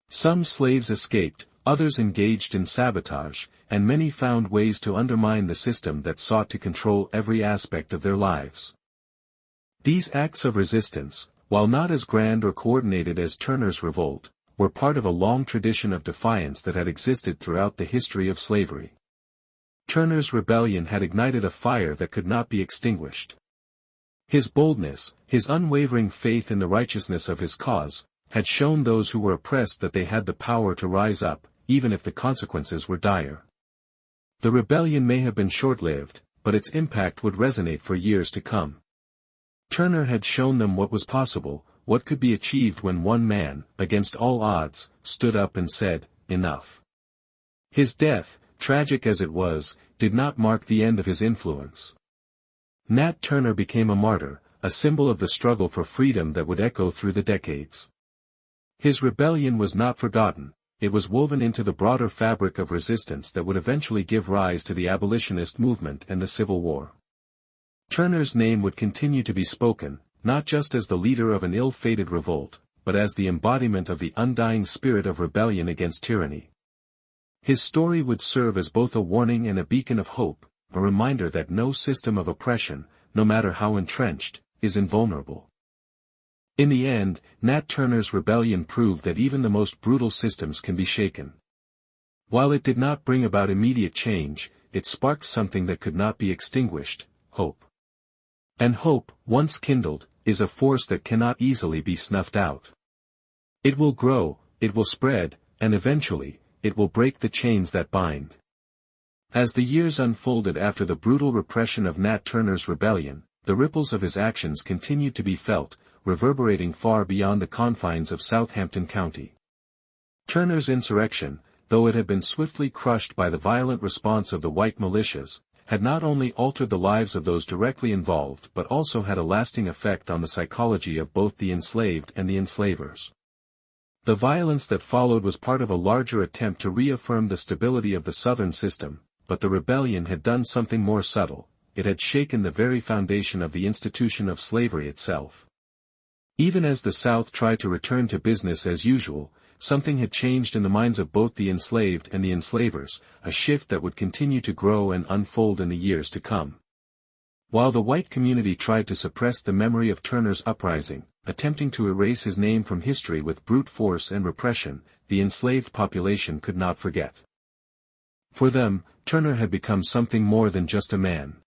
Some slaves escaped, others engaged in sabotage, and many found ways to undermine the system that sought to control every aspect of their lives. These acts of resistance, while not as grand or coordinated as Turner's revolt, were part of a long tradition of defiance that had existed throughout the history of slavery. Turner's rebellion had ignited a fire that could not be extinguished. His boldness, his unwavering faith in the righteousness of his cause, had shown those who were oppressed that they had the power to rise up, even if the consequences were dire. The rebellion may have been short-lived, but its impact would resonate for years to come. Turner had shown them what was possible, what could be achieved when one man, against all odds, stood up and said, "Enough." His death, tragic as it was, did not mark the end of his influence. Nat Turner became a martyr, a symbol of the struggle for freedom that would echo through the decades. His rebellion was not forgotten, it was woven into the broader fabric of resistance that would eventually give rise to the abolitionist movement and the Civil War. Turner's name would continue to be spoken, not just as the leader of an ill-fated revolt, but as the embodiment of the undying spirit of rebellion against tyranny. His story would serve as both a warning and a beacon of hope, a reminder that no system of oppression, no matter how entrenched, is invulnerable. In the end, Nat Turner's rebellion proved that even the most brutal systems can be shaken. While it did not bring about immediate change, it sparked something that could not be extinguished, hope. And hope, once kindled, is a force that cannot easily be snuffed out. It will grow, it will spread, and eventually, it will break the chains that bind. As the years unfolded after the brutal repression of Nat Turner's rebellion, the ripples of his actions continued to be felt, reverberating far beyond the confines of Southampton County. Turner's insurrection, though it had been swiftly crushed by the violent response of the white militias, had not only altered the lives of those directly involved but also had a lasting effect on the psychology of both the enslaved and the enslavers. The violence that followed was part of a larger attempt to reaffirm the stability of the Southern system, but the rebellion had done something more subtle. It had shaken the very foundation of the institution of slavery itself. Even as the South tried to return to business as usual, something had changed in the minds of both the enslaved and the enslavers, a shift that would continue to grow and unfold in the years to come. While the white community tried to suppress the memory of Turner's uprising, attempting to erase his name from history with brute force and repression, the enslaved population could not forget. For them, Turner had become something more than just a man.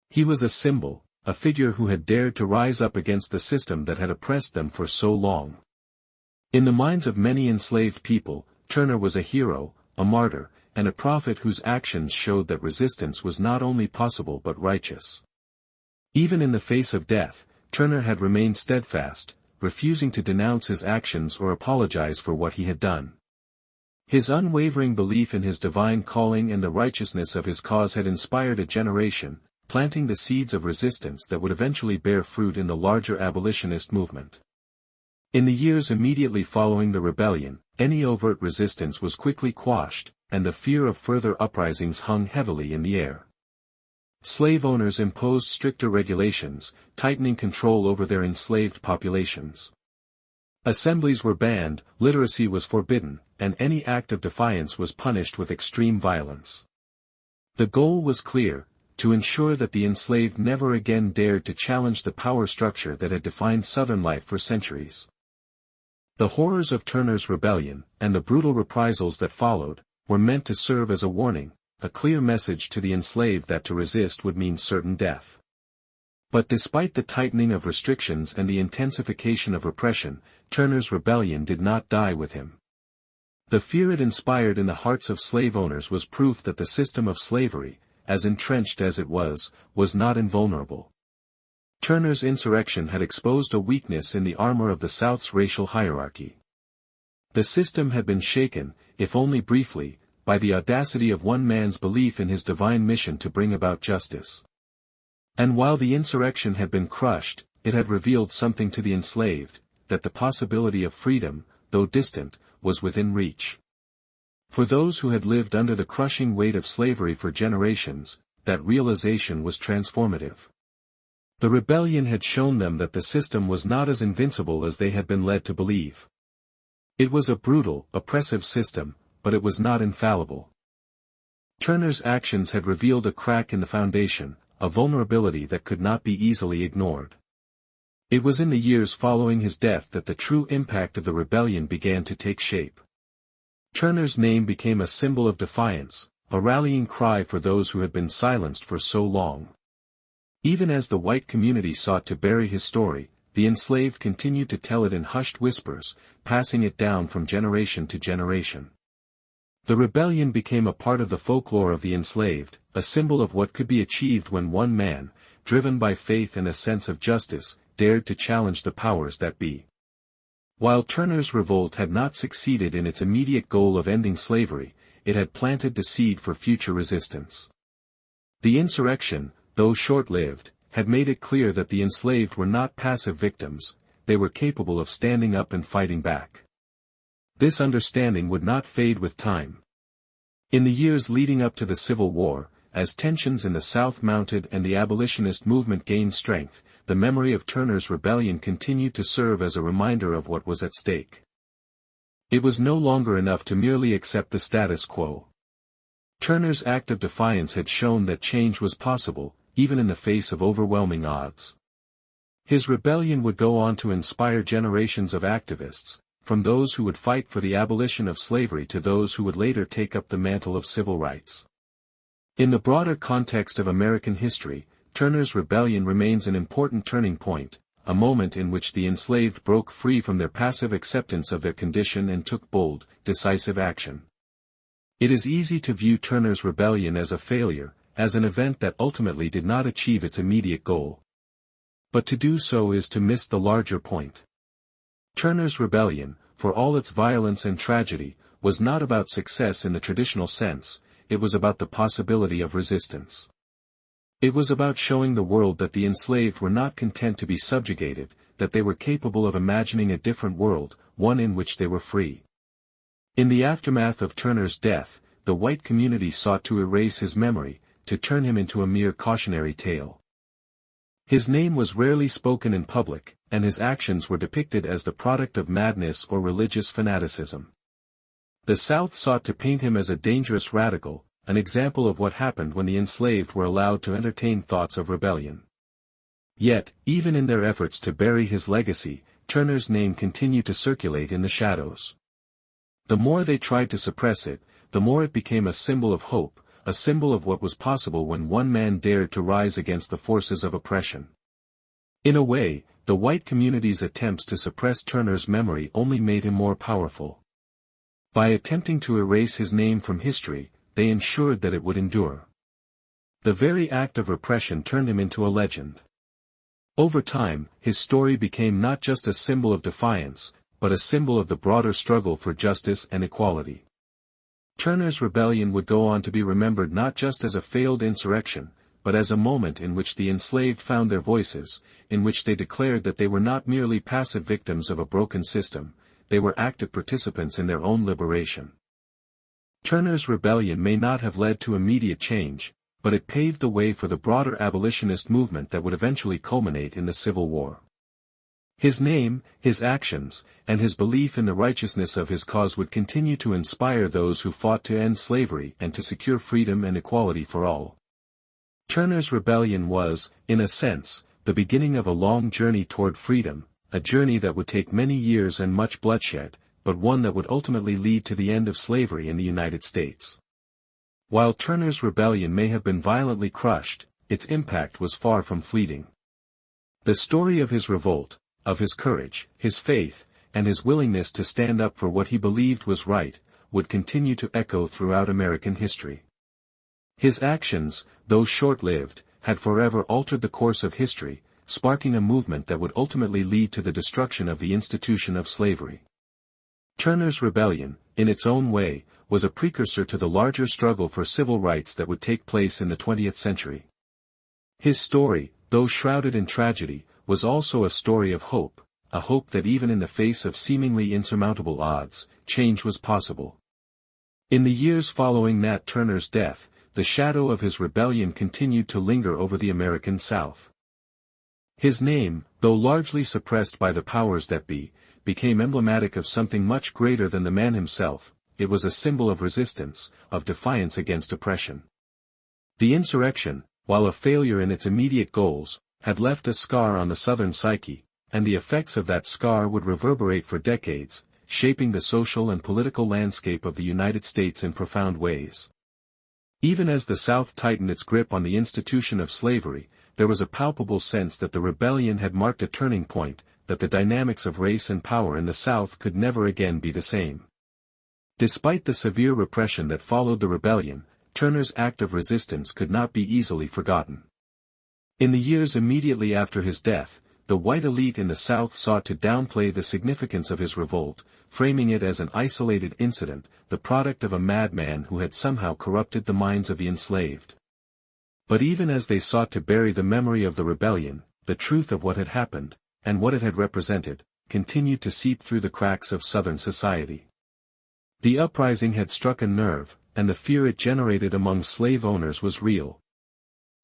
He was a symbol, a figure who had dared to rise up against the system that had oppressed them for so long. In the minds of many enslaved people, Turner was a hero, a martyr, and a prophet whose actions showed that resistance was not only possible but righteous. Even in the face of death, Turner had remained steadfast, refusing to denounce his actions or apologize for what he had done. His unwavering belief in his divine calling and the righteousness of his cause had inspired a generation, planting the seeds of resistance that would eventually bear fruit in the larger abolitionist movement. In the years immediately following the rebellion, any overt resistance was quickly quashed, and the fear of further uprisings hung heavily in the air. Slave owners imposed stricter regulations, tightening control over their enslaved populations. Assemblies were banned, literacy was forbidden, and any act of defiance was punished with extreme violence. The goal was clear: to ensure that the enslaved never again dared to challenge the power structure that had defined Southern life for centuries. The horrors of Turner's rebellion, and the brutal reprisals that followed, were meant to serve as a warning, a clear message to the enslaved that to resist would mean certain death. But despite the tightening of restrictions and the intensification of repression, Turner's rebellion did not die with him. The fear it inspired in the hearts of slave owners was proof that the system of slavery, as entrenched as it was not invulnerable. Turner's insurrection had exposed a weakness in the armor of the South's racial hierarchy. The system had been shaken, if only briefly, by the audacity of one man's belief in his divine mission to bring about justice. And while the insurrection had been crushed, it had revealed something to the enslaved, that the possibility of freedom, though distant, was within reach. For those who had lived under the crushing weight of slavery for generations, that realization was transformative. The rebellion had shown them that the system was not as invincible as they had been led to believe. It was a brutal, oppressive system, but it was not infallible. Turner's actions had revealed a crack in the foundation, a vulnerability that could not be easily ignored. It was in the years following his death that the true impact of the rebellion began to take shape. Turner's name became a symbol of defiance, a rallying cry for those who had been silenced for so long. Even as the white community sought to bury his story, the enslaved continued to tell it in hushed whispers, passing it down from generation to generation. The rebellion became a part of the folklore of the enslaved, a symbol of what could be achieved when one man, driven by faith and a sense of justice, dared to challenge the powers that be. While Turner's revolt had not succeeded in its immediate goal of ending slavery, it had planted the seed for future resistance. The insurrection, though short-lived, had made it clear that the enslaved were not passive victims, they were capable of standing up and fighting back. This understanding would not fade with time. In the years leading up to the Civil War, as tensions in the South mounted and the abolitionist movement gained strength, the memory of Turner's rebellion continued to serve as a reminder of what was at stake. It was no longer enough to merely accept the status quo. Turner's act of defiance had shown that change was possible, even in the face of overwhelming odds. His rebellion would go on to inspire generations of activists, from those who would fight for the abolition of slavery to those who would later take up the mantle of civil rights. In the broader context of American history, Turner's rebellion remains an important turning point, a moment in which the enslaved broke free from their passive acceptance of their condition and took bold, decisive action. It is easy to view Turner's rebellion as a failure, as an event that ultimately did not achieve its immediate goal. But to do so is to miss the larger point. Turner's rebellion, for all its violence and tragedy, was not about success in the traditional sense, it was about the possibility of resistance. It was about showing the world that the enslaved were not content to be subjugated, that they were capable of imagining a different world, one in which they were free. In the aftermath of Turner's death, the white community sought to erase his memory, to turn him into a mere cautionary tale. His name was rarely spoken in public, and his actions were depicted as the product of madness or religious fanaticism. The South sought to paint him as a dangerous radical, an example of what happened when the enslaved were allowed to entertain thoughts of rebellion. Yet, even in their efforts to bury his legacy, Turner's name continued to circulate in the shadows. The more they tried to suppress it, the more it became a symbol of hope, a symbol of what was possible when one man dared to rise against the forces of oppression. In a way, the white community's attempts to suppress Turner's memory only made him more powerful. By attempting to erase his name from history, they ensured that it would endure. The very act of repression turned him into a legend. Over time, his story became not just a symbol of defiance, but a symbol of the broader struggle for justice and equality. Turner's rebellion would go on to be remembered not just as a failed insurrection, but as a moment in which the enslaved found their voices, in which they declared that they were not merely passive victims of a broken system, they were active participants in their own liberation. Turner's rebellion may not have led to immediate change, but it paved the way for the broader abolitionist movement that would eventually culminate in the Civil War. His name, his actions, and his belief in the righteousness of his cause would continue to inspire those who fought to end slavery and to secure freedom and equality for all. Turner's rebellion was, in a sense, the beginning of a long journey toward freedom, a journey that would take many years and much bloodshed, but one that would ultimately lead to the end of slavery in the United States. While Turner's rebellion may have been violently crushed, its impact was far from fleeting. The story of his revolt, of his courage, his faith, and his willingness to stand up for what he believed was right, would continue to echo throughout American history. His actions, though short-lived, had forever altered the course of history, sparking a movement that would ultimately lead to the destruction of the institution of slavery. Turner's rebellion, in its own way, was a precursor to the larger struggle for civil rights that would take place in the 20th century. His story, though shrouded in tragedy, was also a story of hope, a hope that even in the face of seemingly insurmountable odds, change was possible. In the years following Nat Turner's death, the shadow of his rebellion continued to linger over the American South. His name, though largely suppressed by the powers that be, became emblematic of something much greater than the man himself. It was a symbol of resistance, of defiance against oppression. The insurrection, while a failure in its immediate goals, had left a scar on the Southern psyche, and the effects of that scar would reverberate for decades, shaping the social and political landscape of the United States in profound ways. Even as the South tightened its grip on the institution of slavery, there was a palpable sense that the rebellion had marked a turning point, that the dynamics of race and power in the South could never again be the same. Despite the severe repression that followed the rebellion, Turner's act of resistance could not be easily forgotten. In the years immediately after his death, the white elite in the South sought to downplay the significance of his revolt, framing it as an isolated incident, the product of a madman who had somehow corrupted the minds of the enslaved. But even as they sought to bury the memory of the rebellion, the truth of what had happened, and what it had represented, continued to seep through the cracks of Southern society. The uprising had struck a nerve, and the fear it generated among slave owners was real.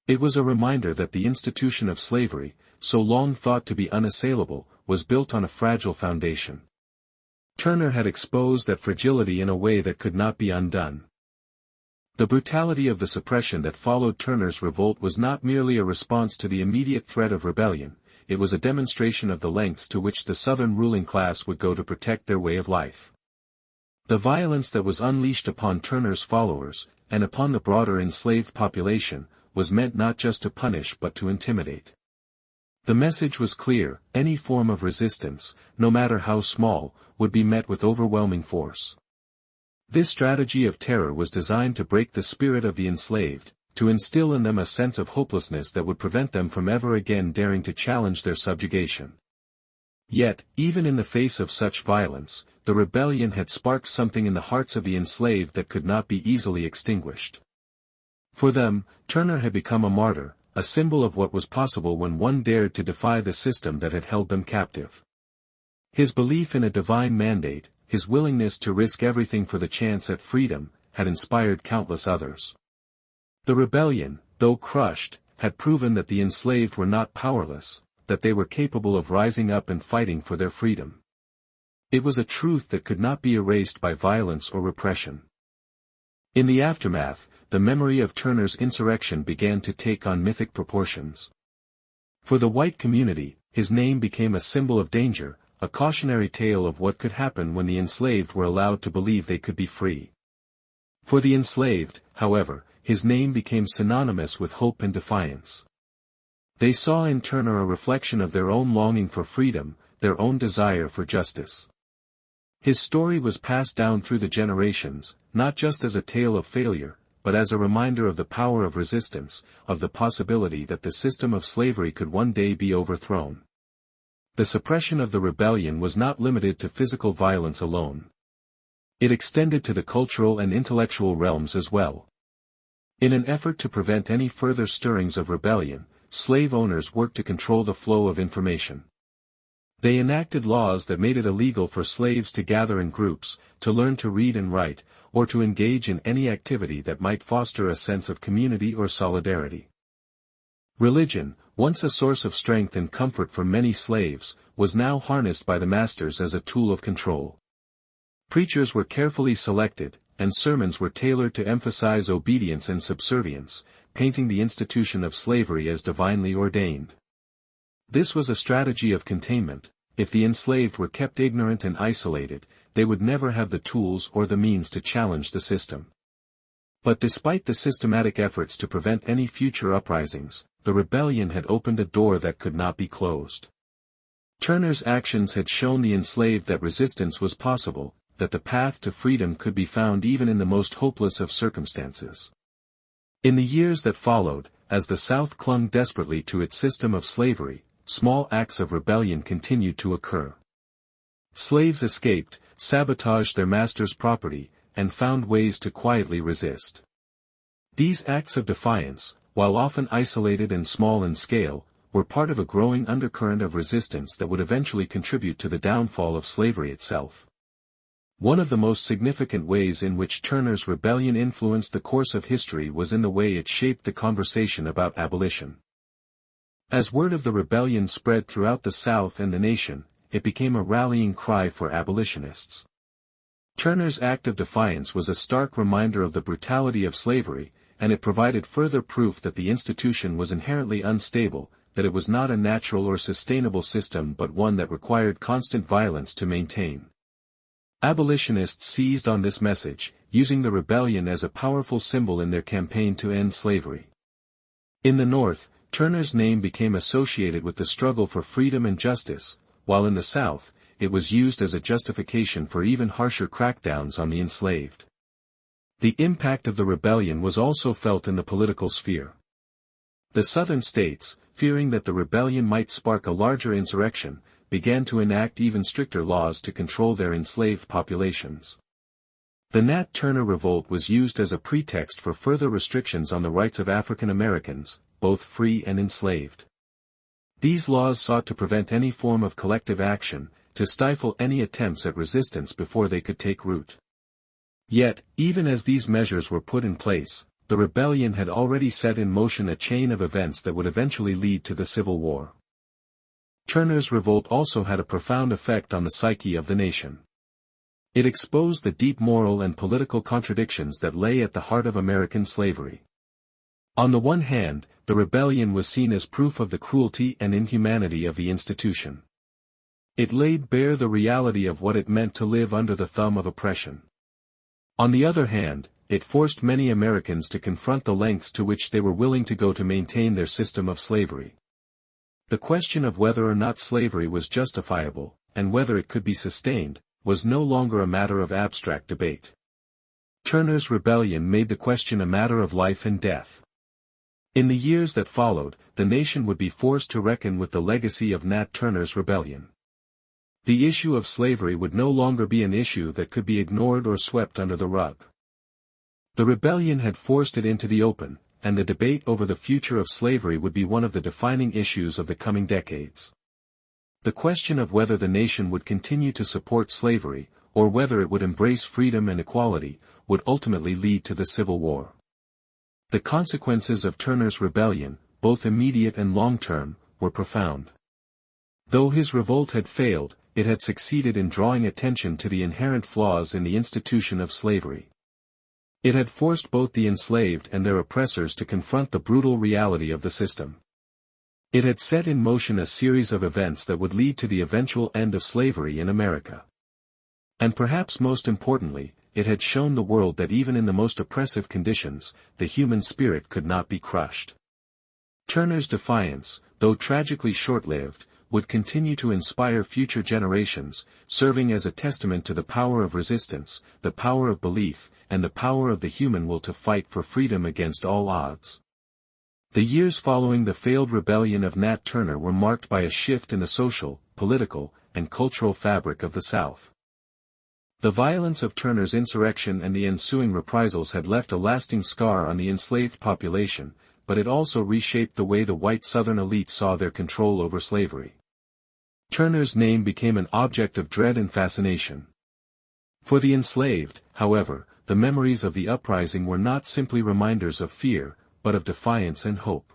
It was a reminder that the institution of slavery, so long thought to be unassailable, was built on a fragile foundation. Turner had exposed that fragility in a way that could not be undone. The brutality of the suppression that followed Turner's revolt was not merely a response to the immediate threat of rebellion, it was a demonstration of the lengths to which the Southern ruling class would go to protect their way of life. The violence that was unleashed upon Turner's followers, and upon the broader enslaved population, was meant not just to punish but to intimidate. The message was clear: any form of resistance, no matter how small, would be met with overwhelming force. This strategy of terror was designed to break the spirit of the enslaved, to instill in them a sense of hopelessness that would prevent them from ever again daring to challenge their subjugation. Yet, even in the face of such violence, the rebellion had sparked something in the hearts of the enslaved that could not be easily extinguished. For them, Turner had become a martyr, a symbol of what was possible when one dared to defy the system that had held them captive. His belief in a divine mandate, his willingness to risk everything for the chance at freedom, had inspired countless others. The rebellion, though crushed, had proven that the enslaved were not powerless, that they were capable of rising up and fighting for their freedom. It was a truth that could not be erased by violence or repression. In the aftermath, the memory of Turner's insurrection began to take on mythic proportions. For the white community, his name became a symbol of danger, a cautionary tale of what could happen when the enslaved were allowed to believe they could be free. For the enslaved, however, his name became synonymous with hope and defiance. They saw in Turner a reflection of their own longing for freedom, their own desire for justice. His story was passed down through the generations, not just as a tale of failure, but as a reminder of the power of resistance, of the possibility that the system of slavery could one day be overthrown. The suppression of the rebellion was not limited to physical violence alone. It extended to the cultural and intellectual realms as well. In an effort to prevent any further stirrings of rebellion, slave owners worked to control the flow of information. They enacted laws that made it illegal for slaves to gather in groups, to learn to read and write, or to engage in any activity that might foster a sense of community or solidarity. Religion, once a source of strength and comfort for many slaves, was now harnessed by the masters as a tool of control. Preachers were carefully selected, and sermons were tailored to emphasize obedience and subservience, painting the institution of slavery as divinely ordained. This was a strategy of containment. If the enslaved were kept ignorant and isolated, they would never have the tools or the means to challenge the system. But despite the systematic efforts to prevent any future uprisings, the rebellion had opened a door that could not be closed. Turner's actions had shown the enslaved that resistance was possible, that the path to freedom could be found even in the most hopeless of circumstances. In the years that followed, as the South clung desperately to its system of slavery, small acts of rebellion continued to occur. Slaves escaped, sabotaged their master's property, and found ways to quietly resist. These acts of defiance, while often isolated and small in scale, were part of a growing undercurrent of resistance that would eventually contribute to the downfall of slavery itself. One of the most significant ways in which Turner's rebellion influenced the course of history was in the way it shaped the conversation about abolition. As word of the rebellion spread throughout the South and the nation, it became a rallying cry for abolitionists. Turner's act of defiance was a stark reminder of the brutality of slavery, and it provided further proof that the institution was inherently unstable, that it was not a natural or sustainable system but one that required constant violence to maintain. Abolitionists seized on this message, using the rebellion as a powerful symbol in their campaign to end slavery. In the North, Turner's name became associated with the struggle for freedom and justice, while in the South, it was used as a justification for even harsher crackdowns on the enslaved. The impact of the rebellion was also felt in the political sphere. The Southern states, fearing that the rebellion might spark a larger insurrection, began to enact even stricter laws to control their enslaved populations. The Nat Turner revolt was used as a pretext for further restrictions on the rights of African Americans, both free and enslaved. These laws sought to prevent any form of collective action, to stifle any attempts at resistance before they could take root. Yet, even as these measures were put in place, the rebellion had already set in motion a chain of events that would eventually lead to the Civil War. Turner's revolt also had a profound effect on the psyche of the nation. It exposed the deep moral and political contradictions that lay at the heart of American slavery. On the one hand, the rebellion was seen as proof of the cruelty and inhumanity of the institution. It laid bare the reality of what it meant to live under the thumb of oppression. On the other hand, it forced many Americans to confront the lengths to which they were willing to go to maintain their system of slavery. The question of whether or not slavery was justifiable, and whether it could be sustained, was no longer a matter of abstract debate. Turner's rebellion made the question a matter of life and death. In the years that followed, the nation would be forced to reckon with the legacy of Nat Turner's rebellion. The issue of slavery would no longer be an issue that could be ignored or swept under the rug. The rebellion had forced it into the open, and the debate over the future of slavery would be one of the defining issues of the coming decades. The question of whether the nation would continue to support slavery, or whether it would embrace freedom and equality, would ultimately lead to the Civil War. The consequences of Turner's rebellion, both immediate and long-term, were profound. Though his revolt had failed, it had succeeded in drawing attention to the inherent flaws in the institution of slavery. It had forced both the enslaved and their oppressors to confront the brutal reality of the system. It had set in motion a series of events that would lead to the eventual end of slavery in America. And perhaps most importantly, it had shown the world that even in the most oppressive conditions, the human spirit could not be crushed. Turner's defiance, though tragically short-lived, would continue to inspire future generations, serving as a testament to the power of resistance, the power of belief, and the power of the human will to fight for freedom against all odds. The years following the failed rebellion of Nat Turner were marked by a shift in the social, political, and cultural fabric of the South. The violence of Turner's insurrection and the ensuing reprisals had left a lasting scar on the enslaved population, but it also reshaped the way the white Southern elite saw their control over slavery. Turner's name became an object of dread and fascination. For the enslaved, however, the memories of the uprising were not simply reminders of fear, but of defiance and hope.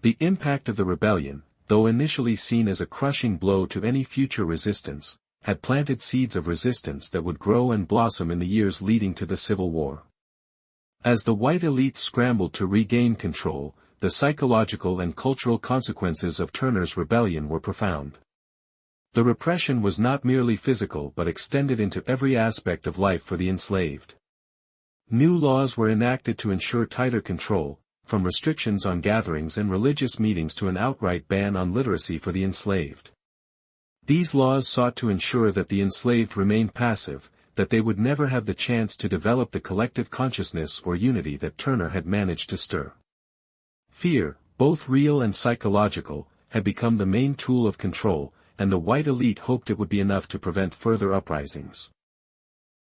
The impact of the rebellion, though initially seen as a crushing blow to any future resistance, had planted seeds of resistance that would grow and blossom in the years leading to the Civil War. As the white elite scrambled to regain control, the psychological and cultural consequences of Turner's rebellion were profound. The repression was not merely physical but extended into every aspect of life for the enslaved. New laws were enacted to ensure tighter control, from restrictions on gatherings and religious meetings to an outright ban on literacy for the enslaved. These laws sought to ensure that the enslaved remained passive, that they would never have the chance to develop the collective consciousness or unity that Turner had managed to stir. Fear, both real and psychological, had become the main tool of control, and the white elite hoped it would be enough to prevent further uprisings.